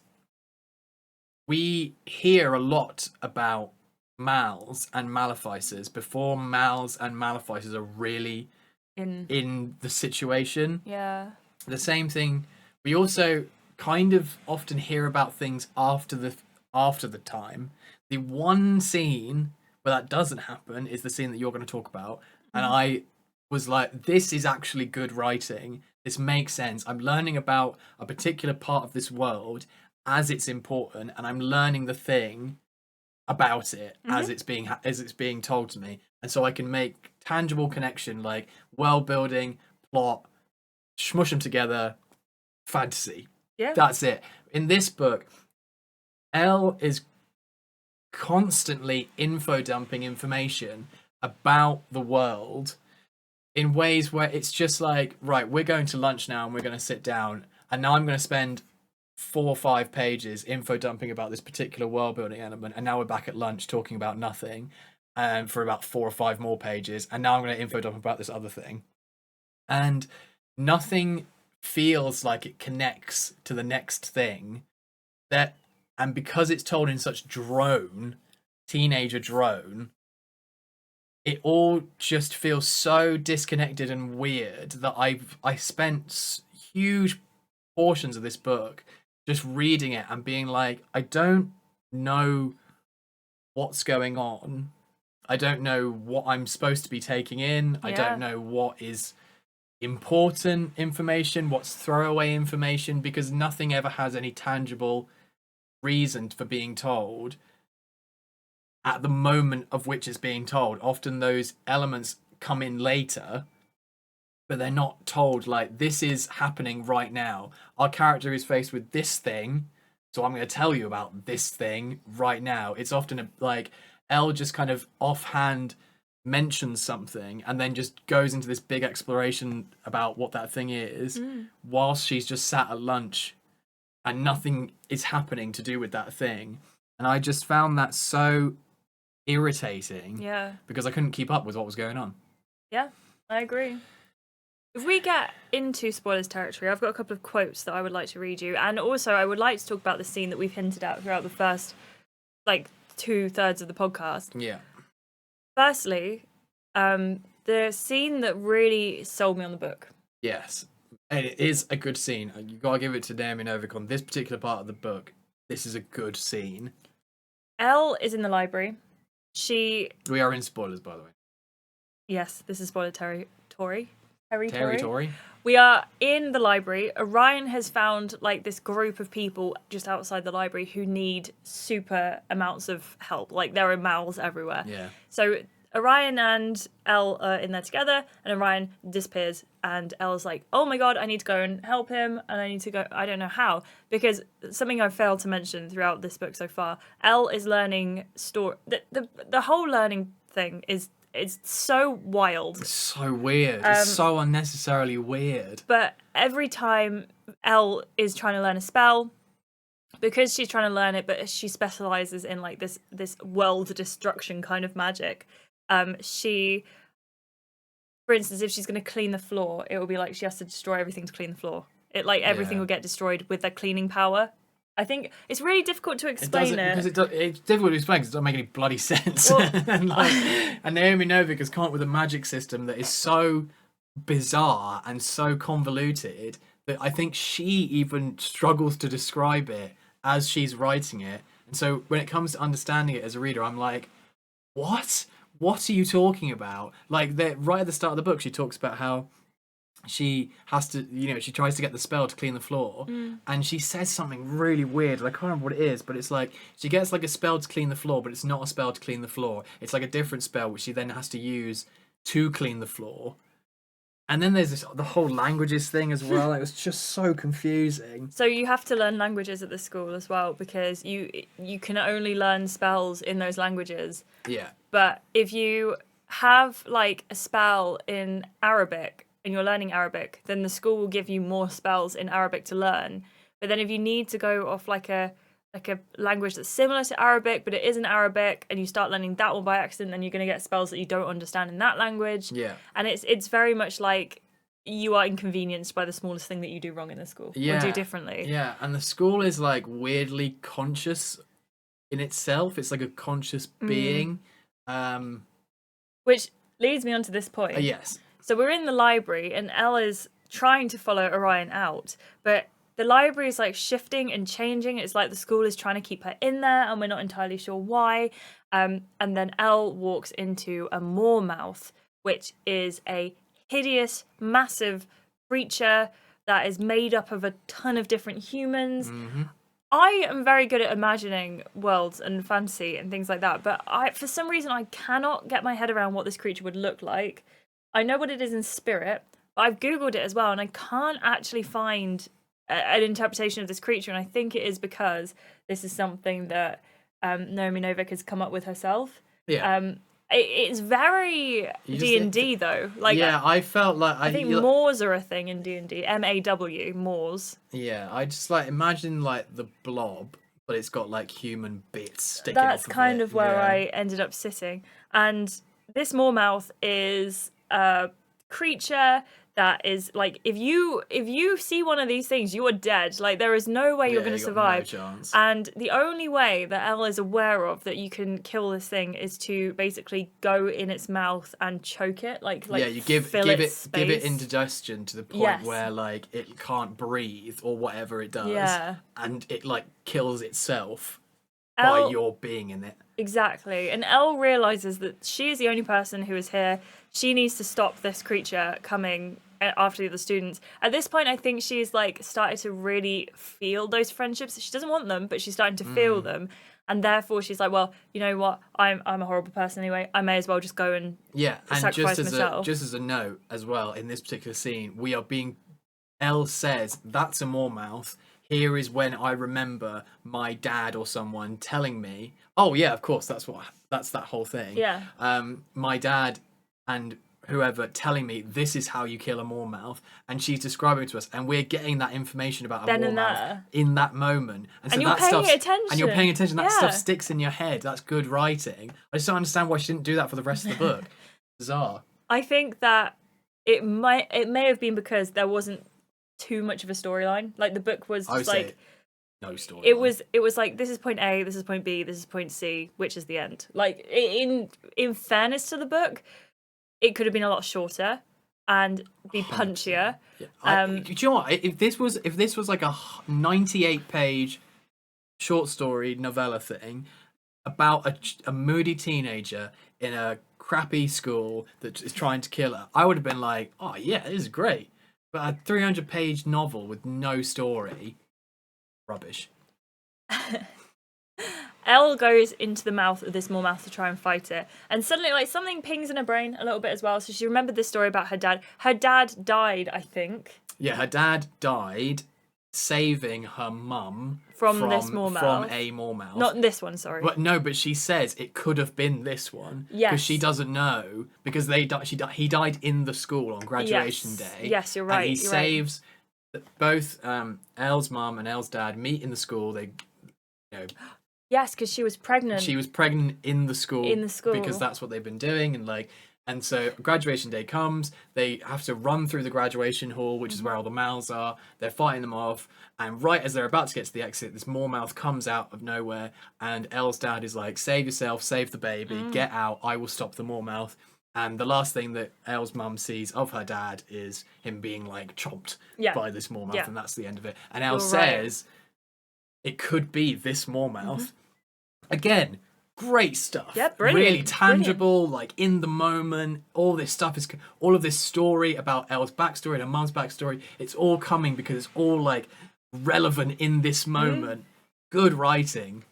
[SPEAKER 2] we hear a lot about mals and maleficers before mals and maleficers are really in the situation.
[SPEAKER 1] Yeah.
[SPEAKER 2] The same thing. We also kind of often hear about things after the time. The one scene where that doesn't happen is the scene that you're going to talk about, and was like, this is actually good writing. This makes sense. I'm learning about a particular part of this world as it's important, and I'm learning the thing about it as it's being told to me, and so I can make tangible connection, like world building, plot, smush them together, fantasy.
[SPEAKER 1] Yeah.
[SPEAKER 2] That's it. In this book, Elle is constantly info dumping information about the world in ways where it's just like, right, we're going to lunch now and we're going to sit down, and now I'm going to spend 4 or 5 pages info dumping about this particular world building element, and now we're back at lunch talking about nothing for about 4 or 5 more pages, and now I'm going to info dump about this other thing, and nothing feels like it connects to the next thing. And because it's told in such teenager drone, it all just feels so disconnected and weird that I spent huge portions of this book just reading it and being like, I don't know what's going on. I don't know what I'm supposed to be taking in. I don't know what is important information, what's throwaway information, because nothing ever has any tangible reason for being told at the moment of which it's being told. Often those elements come in later, but they're not told like, this is happening right now. Our character is faced with this thing, so I'm going to tell you about this thing right now. It's often like Elle just kind of offhand mentions something and then just goes into this big exploration about what that thing is whilst she's just sat at lunch and nothing is happening to do with that thing. And I just found that so irritating because I couldn't keep up with what was going on.
[SPEAKER 1] Yeah, I agree. If we get into spoilers territory, I've got a couple of quotes that I would like to read you, and also I would like to talk about the scene that we've hinted at throughout the first 2/3 of the podcast.
[SPEAKER 2] Yeah.
[SPEAKER 1] Firstly, the scene that really sold me on the book.
[SPEAKER 2] Yes. And it is a good scene. You gotta give it to Naomi Novik on this particular part of the book. This is a good scene.
[SPEAKER 1] Elle is in the library.
[SPEAKER 2] We are in spoilers, by the way.
[SPEAKER 1] Yes, this is spoiler territory. We are in the library. Orion has found this group of people just outside the library who need super amounts of help. There are mouths everywhere.
[SPEAKER 2] Yeah.
[SPEAKER 1] So Orion and Elle are in there together, and Orion disappears, and Elle's like, oh my god, I need to go and help him, and I need to go, I don't know how, because something I've failed to mention throughout this book so far, Elle is learning the whole learning thing is so wild.
[SPEAKER 2] It's so weird. It's so unnecessarily weird.
[SPEAKER 1] But every time Elle is trying to learn a spell, because she's trying to learn it, but she specializes in this world destruction kind of magic. She, for instance, if she's going to clean the floor, it will be she has to destroy everything to clean the floor. Everything will get destroyed with their cleaning power. I think it's really difficult to explain it.
[SPEAKER 2] Because it's difficult to explain because it doesn't make any bloody sense. Well, and Naomi Novik has come up with a magic system that is so bizarre and so convoluted that I think she even struggles to describe it as she's writing it. And so when it comes to understanding it as a reader, I'm like, what? What are you talking about? Right at the start of the book, she talks about how she has to, she tries to get the spell to clean the floor, and she says something really weird. I can't remember what it is, but it's she gets a spell to clean the floor, but it's not a spell to clean the floor. It's a different spell which she then has to use to clean the floor. And then there's the whole languages thing as well. It was just so confusing.
[SPEAKER 1] So you have to learn languages at the school as well, because you can only learn spells in those languages.
[SPEAKER 2] Yeah.
[SPEAKER 1] But if you have a spell in Arabic and you're learning Arabic, then the school will give you more spells in Arabic to learn. But then if you need to go off a language that's similar to Arabic, but it isn't Arabic, and you start learning that one by accident, then you're going to get spells that you don't understand in that language.
[SPEAKER 2] Yeah.
[SPEAKER 1] And it's very much you are inconvenienced by the smallest thing that you do wrong in the school or do differently.
[SPEAKER 2] Yeah, and the school is weirdly conscious in itself. It's a conscious being.
[SPEAKER 1] Which leads me on to this point.
[SPEAKER 2] Yes.
[SPEAKER 1] So we're in the library, and Elle is trying to follow Orion out, but the library is shifting and changing. It's the school is trying to keep her in there, and we're not entirely sure why. And then Elle walks into a moor mouth, which is a hideous, massive creature that is made up of a ton of different humans. I am very good at imagining worlds and fantasy and things like that, but for some reason, I cannot get my head around what this creature would look like. I know what it is in spirit, but I've Googled it as well, and I can't actually find an interpretation of this creature, and I think it is because this is something that Naomi Novik has come up with herself.
[SPEAKER 2] Yeah.
[SPEAKER 1] It's very D&D though. Like,
[SPEAKER 2] yeah, I felt like
[SPEAKER 1] I think Moors are a thing in D&D. MAW, Moors.
[SPEAKER 2] Yeah, I just like imagine like the blob, but it's got like human bits sticking off of it.
[SPEAKER 1] That's kind of where I ended up sitting. And this Moormouth is a creature that is like, if you see one of these things, you are dead. Like, there is no way you're going to survive.
[SPEAKER 2] No chance.
[SPEAKER 1] And the only way that Elle is aware of that you can kill this thing is to basically go in its mouth and choke it. Like
[SPEAKER 2] you give it indigestion to the point where like it can't breathe or whatever it does.
[SPEAKER 1] Yeah.
[SPEAKER 2] And it like kills itself by your being in it.
[SPEAKER 1] Exactly. And Elle realizes that she is the only person who is here. She needs to stop this creature coming after the other students. At this point, I think she's like started to really feel those friendships. She doesn't want them, but she's starting to feel them. And therefore she's like, well, you know what? I'm a horrible person anyway. I may as well just go and sacrifice myself.
[SPEAKER 2] Just as a note as well, in this particular scene, Elle says, that's a Moormouth. Here is when I remember my dad or someone telling me, oh yeah, of course, that's that whole thing.
[SPEAKER 1] Yeah.
[SPEAKER 2] My dad and whoever telling me this is how you kill a Moormouth, and she's describing it to us, and we're getting that information about a Moormouth in that moment.
[SPEAKER 1] And you're paying attention.
[SPEAKER 2] And you're paying attention. That stuff sticks in your head. That's good writing. I just don't understand why she didn't do that for the rest of the book. Bizarre.
[SPEAKER 1] I think that it may have been because there wasn't too much of a storyline. Like, the book was just like
[SPEAKER 2] no story.
[SPEAKER 1] It was like, this is point A, this is point B, this is point C, which is the end. Like, in fairness to the book, it could have been a lot shorter and be punchier.
[SPEAKER 2] Yeah. Do you know what? If this was like a 98-page short story novella thing about a moody teenager in a crappy school that is trying to kill her, I would have been like, oh yeah, this is great. But a 300-page novel with no story, rubbish.
[SPEAKER 1] Elle goes into the mouth of this Moormouth to try and fight it, and suddenly, like, something pings in her brain a little bit as well. So she remembered this story about her dad. Her dad died, I think.
[SPEAKER 2] Yeah, her dad died saving her mum
[SPEAKER 1] from this Moormouth.
[SPEAKER 2] From a Moormouth.
[SPEAKER 1] Not this one, sorry.
[SPEAKER 2] But she says it could have been this one.
[SPEAKER 1] Yes.
[SPEAKER 2] Because she doesn't know, because he died in the school on graduation day.
[SPEAKER 1] Yes, you're right.
[SPEAKER 2] And he saves both Elle's mum and Elle's dad meet in the school. They,
[SPEAKER 1] yes, because she was pregnant.
[SPEAKER 2] She was pregnant in the school.
[SPEAKER 1] In the school.
[SPEAKER 2] Because that's what they've been doing, and so graduation day comes, they have to run through the graduation hall, which is where all the mouths are. They're fighting them off, and right as they're about to get to the exit, this Moormouth comes out of nowhere, and Elle's dad is like, save yourself, save the baby, get out, I will stop the Moormouth. And the last thing that Elle's mum sees of her dad is him being like chomped by this Moormouth, and that's the end of it. And Elle says, it could be this Moormouth. Again, great stuff.
[SPEAKER 1] Yeah, brilliant.
[SPEAKER 2] Really tangible, like in the moment. All this stuff is, all of this story about Elle's backstory and her mum's backstory. It's all coming because it's all like relevant in this moment. Good writing.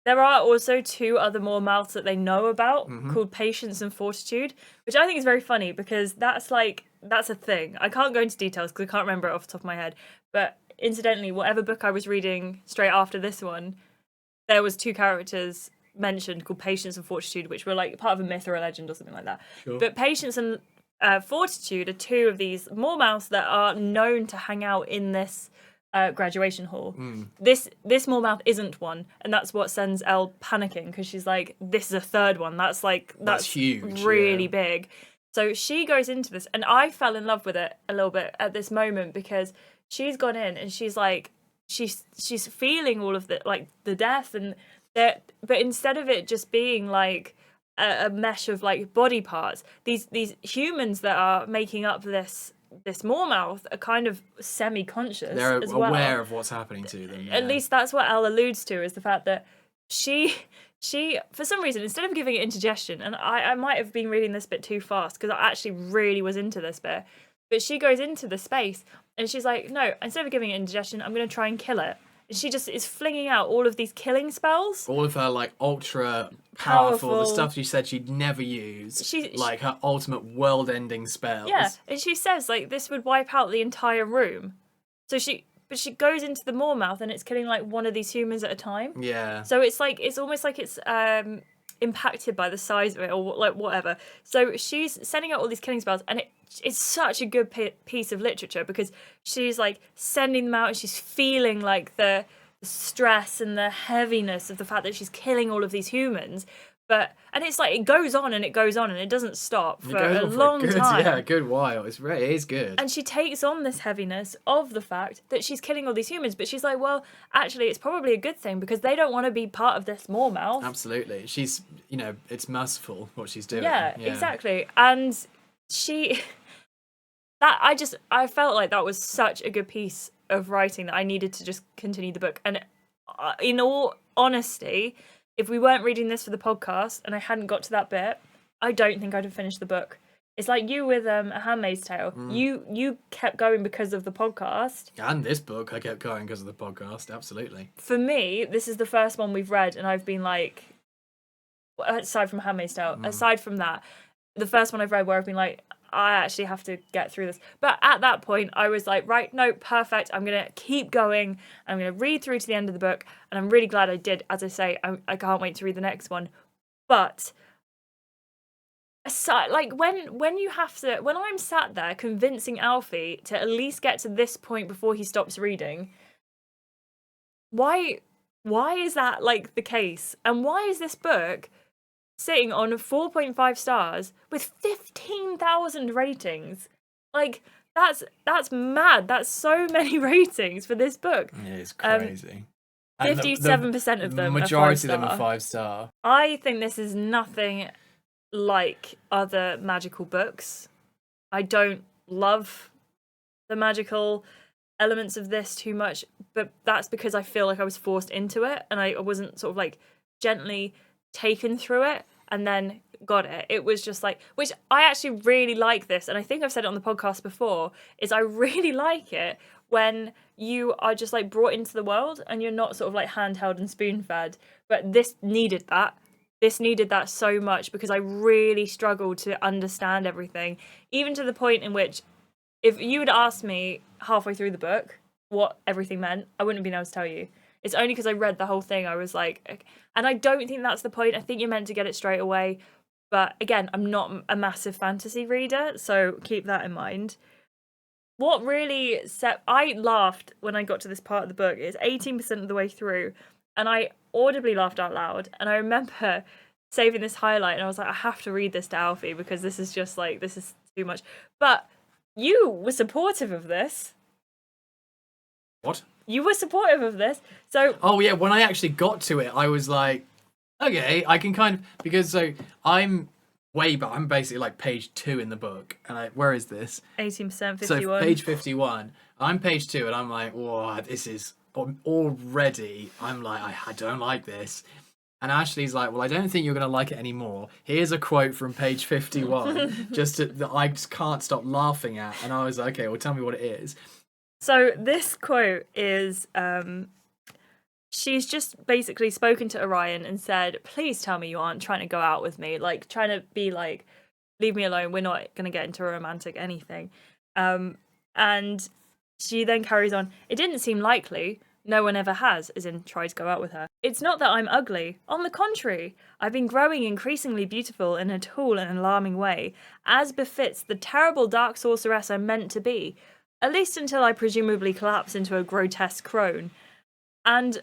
[SPEAKER 1] There are also two other Moormouths that they know about called Patience and Fortitude, which I think is very funny because that's a thing. I can't go into details because I can't remember it off the top of my head. But incidentally, whatever book I was reading straight after this one, there was two characters mentioned called Patience and Fortitude, which were like part of a myth or a legend or something like that.
[SPEAKER 2] Sure.
[SPEAKER 1] But Patience and Fortitude are two of these Moormouths that are known to hang out in this graduation hall. This Moormouth isn't one, and that's what sends Elle panicking because she's like, this is a third one. That's
[SPEAKER 2] huge,
[SPEAKER 1] really big. So she goes into this, and I fell in love with it a little bit at this moment because she's gone in and she's like, she's feeling all of the death and that, but instead of it just being like a mesh of like body parts, these humans that are making up this Moormouth are kind of semi-conscious.
[SPEAKER 2] They're
[SPEAKER 1] as well.
[SPEAKER 2] Aware of what's happening to them. Yeah.
[SPEAKER 1] At least that's what Elle alludes to, is the fact that she she, for some reason, instead of giving it indigestion, and I might have been reading this bit too fast because I actually really was into this bit, but she goes into the space and she's like, no, instead of giving it indigestion, I'm going to try and kill it. And she just is flinging out all of these killing spells.
[SPEAKER 2] All of her, like, ultra powerful, the
[SPEAKER 1] Powerful.
[SPEAKER 2] stuff she said she'd never use.
[SPEAKER 1] She-
[SPEAKER 2] like, her ultimate world-ending spells.
[SPEAKER 1] Yeah, and she says, like, this would wipe out the entire room. But she goes into the Moormouth and it's killing, like, one of these humans at a time.
[SPEAKER 2] Yeah.
[SPEAKER 1] So it's like, it's almost like it's impacted by the size of it or like whatever. So she's sending out all these killing spells, and it's such a good piece of literature because she's like sending them out and she's feeling like the stress and the heaviness of the fact that she's killing all of these humans. And it's like it goes on and it goes on and it doesn't stop for a long time.
[SPEAKER 2] Yeah, a good while. It is good.
[SPEAKER 1] And she takes on this heaviness of the fact that she's killing all these humans, but she's like, well, actually, it's probably a good thing because they don't want to be part of this Moormouth.
[SPEAKER 2] Absolutely. She's, it's merciful what she's doing.
[SPEAKER 1] Yeah, exactly. And I felt like that was such a good piece of writing that I needed to just continue the book. And in all honesty, if we weren't reading this for the podcast and I hadn't got to that bit, I don't think I'd have finished the book. It's like you with A Handmaid's Tale. You kept going because of the podcast.
[SPEAKER 2] And this book, I kept going because of the podcast. Absolutely.
[SPEAKER 1] For me, this is the first one we've read, and I've been like, aside from Handmaid's Tale, aside from that, the first one I've read where I've been like, I actually have to get through this. But at that point, I was like, right, no, perfect. I'm going to keep going. I'm going to read through to the end of the book. And I'm really glad I did. As I say, I can't wait to read the next one. But aside, like when I'm sat there convincing Alfie to at least get to this point before he stops reading, why is that like the case? And why is this book sitting on 4.5 stars with 15,000 ratings? Like, that's mad. That's so many ratings for this book.
[SPEAKER 2] It is crazy.
[SPEAKER 1] 57% of them
[SPEAKER 2] majority
[SPEAKER 1] are 5-star.
[SPEAKER 2] of them are 5-star.
[SPEAKER 1] I think this is nothing like other magical books. I don't love the magical elements of this too much, but that's because I feel like I was forced into it and I wasn't sort of like gently taken through it and then got it. It was just like, which I actually really like this, and I think I've said it on the podcast before, is I really like it when you are just like brought into the world and you're not sort of like handheld and spoon-fed. But this needed that. This needed that so much because I really struggled to understand everything, even to the point in which if you had asked me halfway through the book what everything meant, I wouldn't have been able to tell you. It's only because I read the whole thing, I was like, and I don't think that's the point. I think you're meant to get it straight away. But again, I'm not a massive fantasy reader, so keep that in mind. What really I laughed when I got to this part of the book. It's 18% of the way through, and I audibly laughed out loud. And I remember saving this highlight, and I was like, I have to read this to Alfie because this is just like, this is too much. But you were supportive of this.
[SPEAKER 2] What?
[SPEAKER 1] You were supportive of this. So
[SPEAKER 2] oh yeah, when I actually got to it, I was like, okay, I can kind of, because so I'm way back. I'm basically like page 2 in the book, and where is this?
[SPEAKER 1] 18%, 51.
[SPEAKER 2] So page 51. I'm page 2, and I'm like, whoa, this is already. I'm like, I don't like this. And Ashley's like, well, I don't think you're going to like it anymore. Here's a quote from page 51, that I just can't stop laughing at. And I was like, okay, well, tell me what it is.
[SPEAKER 1] So this quote is, she's just basically spoken to Orion and said, please tell me you aren't trying to go out with me. Like, trying to be like, leave me alone. We're not going to get into a romantic anything. And she then carries on. It didn't seem likely. No one ever has, as in tried to go out with her. It's not that I'm ugly. On the contrary, I've been growing increasingly beautiful in a tall and alarming way, as befits the terrible dark sorceress I'm meant to be. At least until I presumably collapse into a grotesque crone. And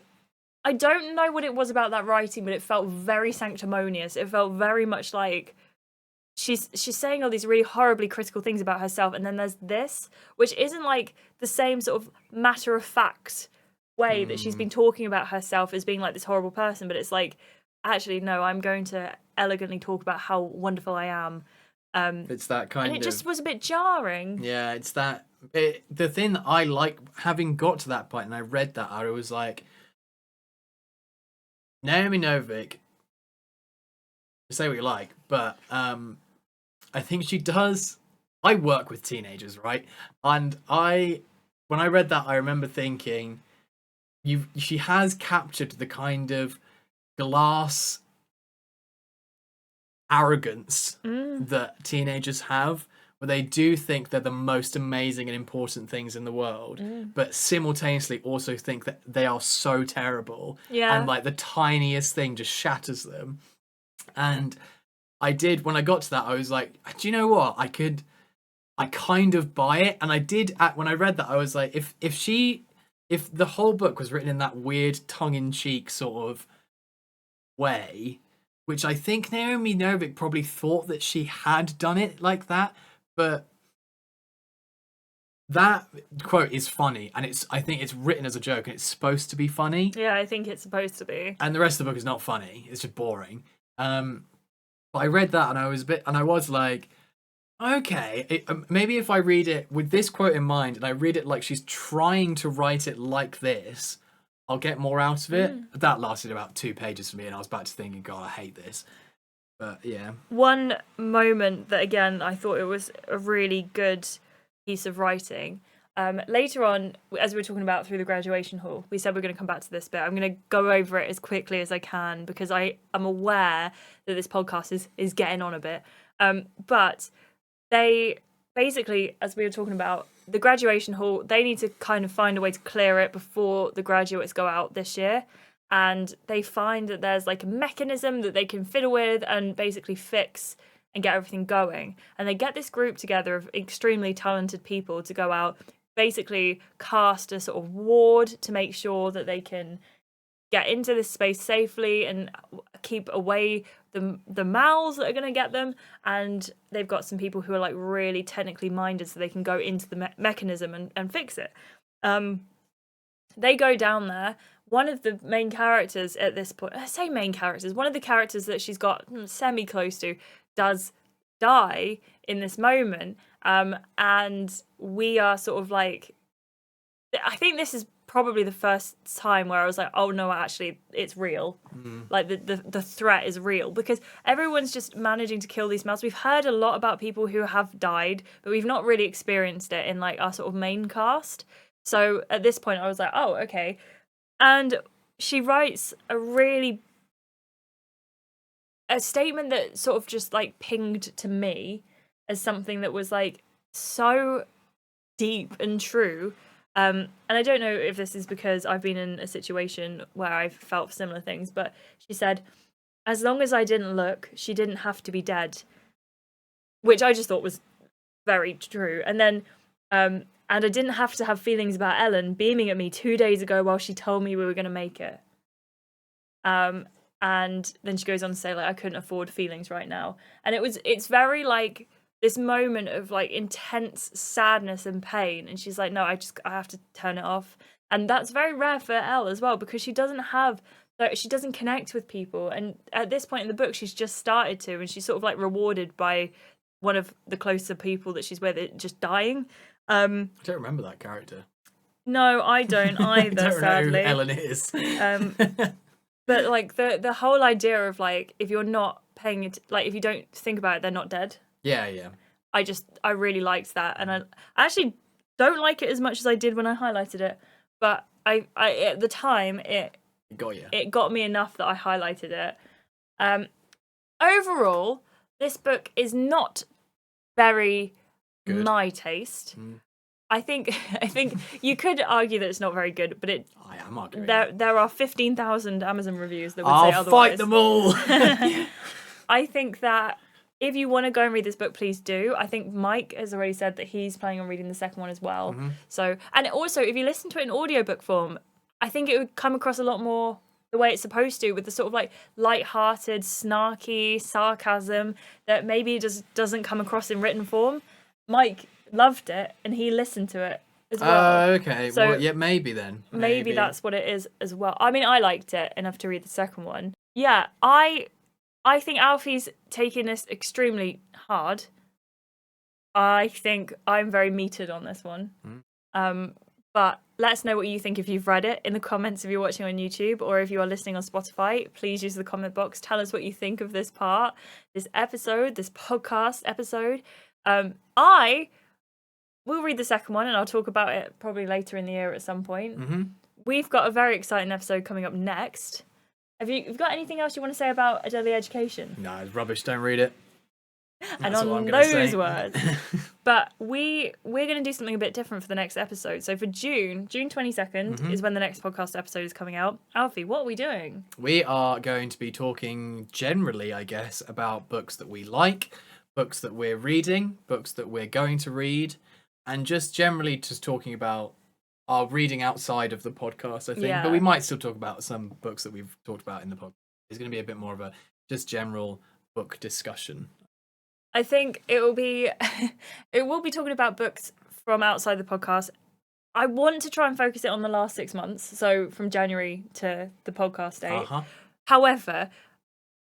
[SPEAKER 1] I don't know what it was about that writing, but it felt very sanctimonious. It felt very much like she's saying all these really horribly critical things about herself, and then there's this, which isn't like the same sort of matter-of-fact way that she's been talking about herself as being like this horrible person, but it's like, actually, no, I'm going to elegantly talk about how wonderful I am.
[SPEAKER 2] It's that kind of...
[SPEAKER 1] And it just was a bit jarring.
[SPEAKER 2] Yeah, it's that... the thing that I like, having got to that point and I read that, I was like, Naomi Novik say what you like, but I think she does. I work with teenagers, right? And when I read that, I remember thinking, she has captured the kind of glass arrogance that teenagers have, where they do think they're the most amazing and important things in the world, but simultaneously also think that they are so terrible.
[SPEAKER 1] Yeah.
[SPEAKER 2] And like the tiniest thing just shatters them. And when I got to that, I was like, do you know what? I kind of buy it. And I did, when I read that, I was like, if the whole book was written in that weird tongue-in-cheek sort of way, which I think Naomi Novik probably thought that she had done it like that, but that quote is funny, and I think it's written as a joke, and it's supposed to be funny.
[SPEAKER 1] Yeah, I think it's supposed to be.
[SPEAKER 2] And the rest of the book is not funny; it's just boring. But I read that, and I was like, okay, maybe if I read it with this quote in mind, and I read it like she's trying to write it like this, I'll get more out of it. That lasted about 2 pages for me, and I was back to thinking, God, I hate this. But yeah.
[SPEAKER 1] One moment that, again, I thought it was a really good piece of writing. Later on, as we were talking about through the graduation hall, we said we're going to come back to this bit. I'm going to go over it as quickly as I can because I am aware that this podcast is getting on a bit. But they basically, as we were talking about, the graduation hall, they need to kind of find a way to clear it before the graduates go out this year. And they find that there's like a mechanism that they can fiddle with and basically fix and get everything going. And they get this group together of extremely talented people to go out, basically cast a sort of ward to make sure that they can get into this space safely and keep away the mouths that are going to get them. And they've got some people who are like really technically minded so they can go into the mechanism and fix it. They go down there. One of the main characters at this point, I say main characters, one of the characters that she's got semi-close to does die in this moment. And we are sort of like, I think this is probably the first time where I was like, oh no, actually it's real. Like the threat is real because everyone's just managing to kill these mouths. We've heard a lot about people who have died, but we've not really experienced it in like our sort of main cast. So at this point I was like, oh, okay. And she writes a statement that sort of just like pinged to me as something that was like so deep and true. And I don't know if this is because I've been in a situation where I've felt similar things, but she said, as long as I didn't look, she didn't have to be dead, which I just thought was very true. And then, and I didn't have to have feelings about Ellen beaming at me 2 days ago while she told me we were going to make it. And then she goes on to say, like, I couldn't afford feelings right now. And it's very like this moment of like intense sadness and pain. And she's like, no, I have to turn it off. And that's very rare for Elle as well, because she doesn't connect with people. And at this point in the book, she's just started to, and she's sort of like rewarded by one of the closer people that she's with just dying.
[SPEAKER 2] I don't remember that character.
[SPEAKER 1] No, I don't either,
[SPEAKER 2] I don't
[SPEAKER 1] sadly.
[SPEAKER 2] know who Ellen is.
[SPEAKER 1] But like the whole idea of like, if you're not paying it, like if you don't think about it, they're not dead.
[SPEAKER 2] Yeah.
[SPEAKER 1] I really liked that, and I actually don't like it as much as I did when I highlighted it. But I at the time it
[SPEAKER 2] got you.
[SPEAKER 1] It got me enough that I highlighted it. Overall, this book is not very
[SPEAKER 2] good.
[SPEAKER 1] My taste. I think you could argue that it's not very good, but
[SPEAKER 2] I am arguing.
[SPEAKER 1] There are 15,000 Amazon reviews that would say otherwise.
[SPEAKER 2] I'll fight them all.
[SPEAKER 1] I think that if you want to go and read this book, please do. I think Mike has already said that he's planning on reading the second one as well. Mm-hmm. So, and also if you listen to it in audiobook form, I think it would come across a lot more the way it's supposed to, with the sort of like light-hearted, snarky sarcasm that maybe just doesn't come across in written form. Mike loved it and he listened to it as well.
[SPEAKER 2] Okay. So, well, yeah, maybe then.
[SPEAKER 1] Maybe that's what it is as well. I mean, I liked it enough to read the second one. Yeah, I think Alfie's taking this extremely hard. I think I'm very metered on this one. But let us know what you think if you've read it in the comments if you're watching on YouTube, or if you are listening on Spotify, please use the comment box. Tell us what you think of this part, this episode, this podcast episode. I will read the second one and I'll talk about it probably later in the year at some point.
[SPEAKER 2] Mm-hmm.
[SPEAKER 1] We've got a very exciting episode coming up next. Have you got anything else you want to say about A Deadly Education?
[SPEAKER 2] No, it's rubbish. Don't read it.
[SPEAKER 1] And on those words. But we're going to do something a bit different for the next episode. So for June 22nd is when the next podcast episode is coming out. Alfie, what are we doing?
[SPEAKER 2] We are going to be talking generally, I guess, about books that we like, books that we're reading, books that we're going to read, and just generally just talking about our reading outside of the podcast, I think.
[SPEAKER 1] Yeah.
[SPEAKER 2] But we might still talk about some books that we've talked about in the podcast. It's going to be a bit more of a just general book discussion.
[SPEAKER 1] I think it will be talking about books from outside the podcast. I want to try and focus it on the last 6 months, so from January to the podcast date. However,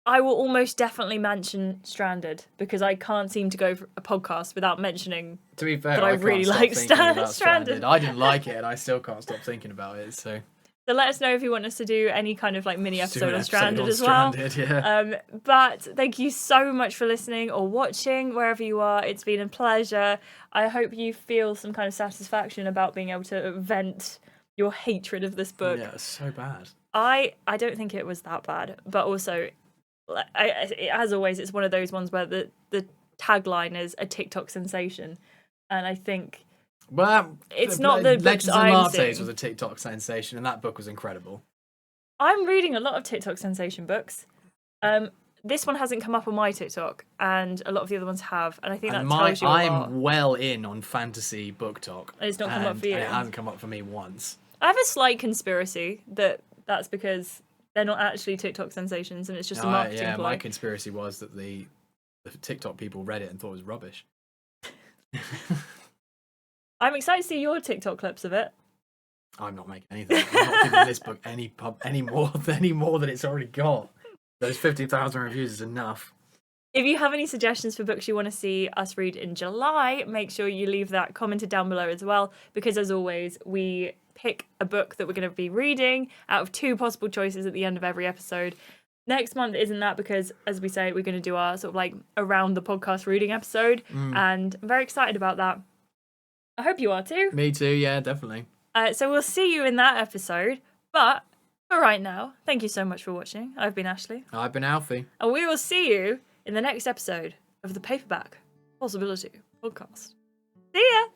[SPEAKER 1] I will almost definitely mention Stranded, because I can't seem to go for a podcast without mentioning
[SPEAKER 2] to be fair,
[SPEAKER 1] that I really like Stranded.
[SPEAKER 2] I didn't like it and I still can't stop thinking about it, so
[SPEAKER 1] let us know if you want us to do any kind of like mini episode on Stranded as
[SPEAKER 2] well.
[SPEAKER 1] Yeah. But thank you so much for listening or watching wherever you are. It's been a pleasure. I hope you feel some kind of satisfaction about being able to vent your hatred of this book.
[SPEAKER 2] Yeah, it's so bad.
[SPEAKER 1] I don't think it was that bad, but also, as always, it's one of those ones where the tagline is a TikTok sensation, and I think.
[SPEAKER 2] Well,
[SPEAKER 1] it's not the books I'm seeing.
[SPEAKER 2] Lattes was a TikTok sensation, and that book was incredible.
[SPEAKER 1] I'm reading a lot of TikTok sensation books. This one hasn't come up on my TikTok, and a lot of the other ones have, and I think that tells you a lot.
[SPEAKER 2] I'm well in on fantasy book talk.
[SPEAKER 1] And it's not come up for you.
[SPEAKER 2] And it hasn't come up for me once.
[SPEAKER 1] I have a slight conspiracy that's because they're not actually TikTok sensations, and it's just a marketing ploy.
[SPEAKER 2] My conspiracy was that the TikTok people read it and thought it was rubbish.
[SPEAKER 1] I'm excited to see your TikTok clips of it.
[SPEAKER 2] I'm not making anything. I'm not giving this book any more than it's already got. Those 50,000 reviews is enough.
[SPEAKER 1] If you have any suggestions for books you want to see us read in July, make sure you leave that commented down below as well, because as always, we pick a book that we're going to be reading out of 2 possible choices at the end of every episode. Next month isn't that, because, as we say, we're going to do our sort of like around the podcast reading episode, and I'm very excited about that. I hope you are too.
[SPEAKER 2] Me too, yeah, definitely.
[SPEAKER 1] So we'll see you in that episode. But for right now, thank you so much for watching. I've been Ashleigh.
[SPEAKER 2] I've been Alfie.
[SPEAKER 1] And we will see you in the next episode of the Paperback Possibility Podcast. See ya!